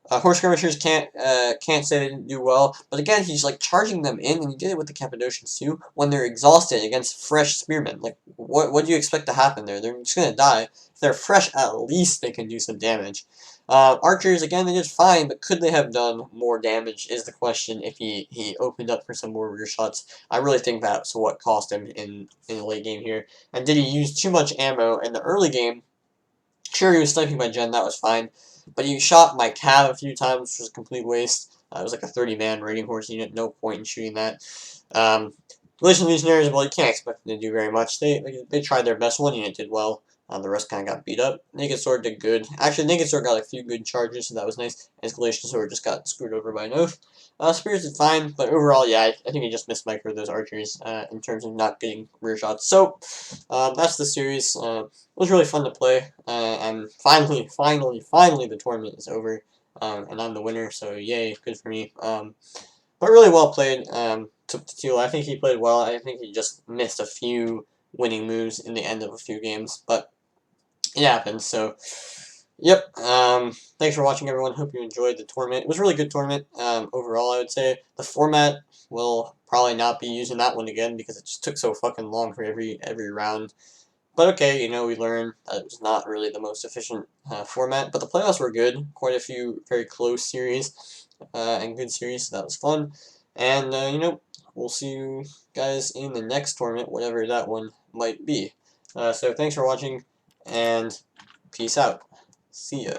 Horse skirmishers can't say they didn't do well, but again, he's like charging them in, and he did it with the Cappadocians too, when they're exhausted against fresh spearmen. Like, what do you expect to happen there? They're just gonna die. If they're fresh, at least they can do some damage. Archers, again, they did fine, but could they have done more damage is the question if he opened up for some more rear shots. I really think that's what cost him in the late game here. And did he use too much ammo in the early game? Sure, he was sniping my gen, that was fine. But he shot my cav a few times, which was a complete waste. It was like a 30-man raiding horse unit, no point in shooting that. Relation Legionaries, well, you can't expect them to do very much. They tried their best. One unit did well. The rest kind of got beat up. Naked Sword did good. Actually, Naked Sword got like, a few good charges, so that was nice. Escalation Sword just got screwed over by an oath. Spears did fine, but overall, yeah, I think he just missed micro those archers in terms of not getting rear shots. So, that's the series. It was really fun to play, and finally, the tournament is over, and I'm the winner, so yay, good for me. But really well played, to Tila. I think he played well. I think he just missed a few winning moves in the end of a few games, but it happens, so yep. Thanks for watching, everyone. Hope you enjoyed the tournament. It was a really good tournament, overall, I would say. The format, will probably not be using that one again, because it just took so fucking long for every round. But okay, you know, we learned that it was not really the most efficient format, but the playoffs were good. Quite a few very close series and good series, so that was fun. And, you know, we'll see you guys in the next tournament, whatever that one might be. So thanks for watching, and peace out. See ya.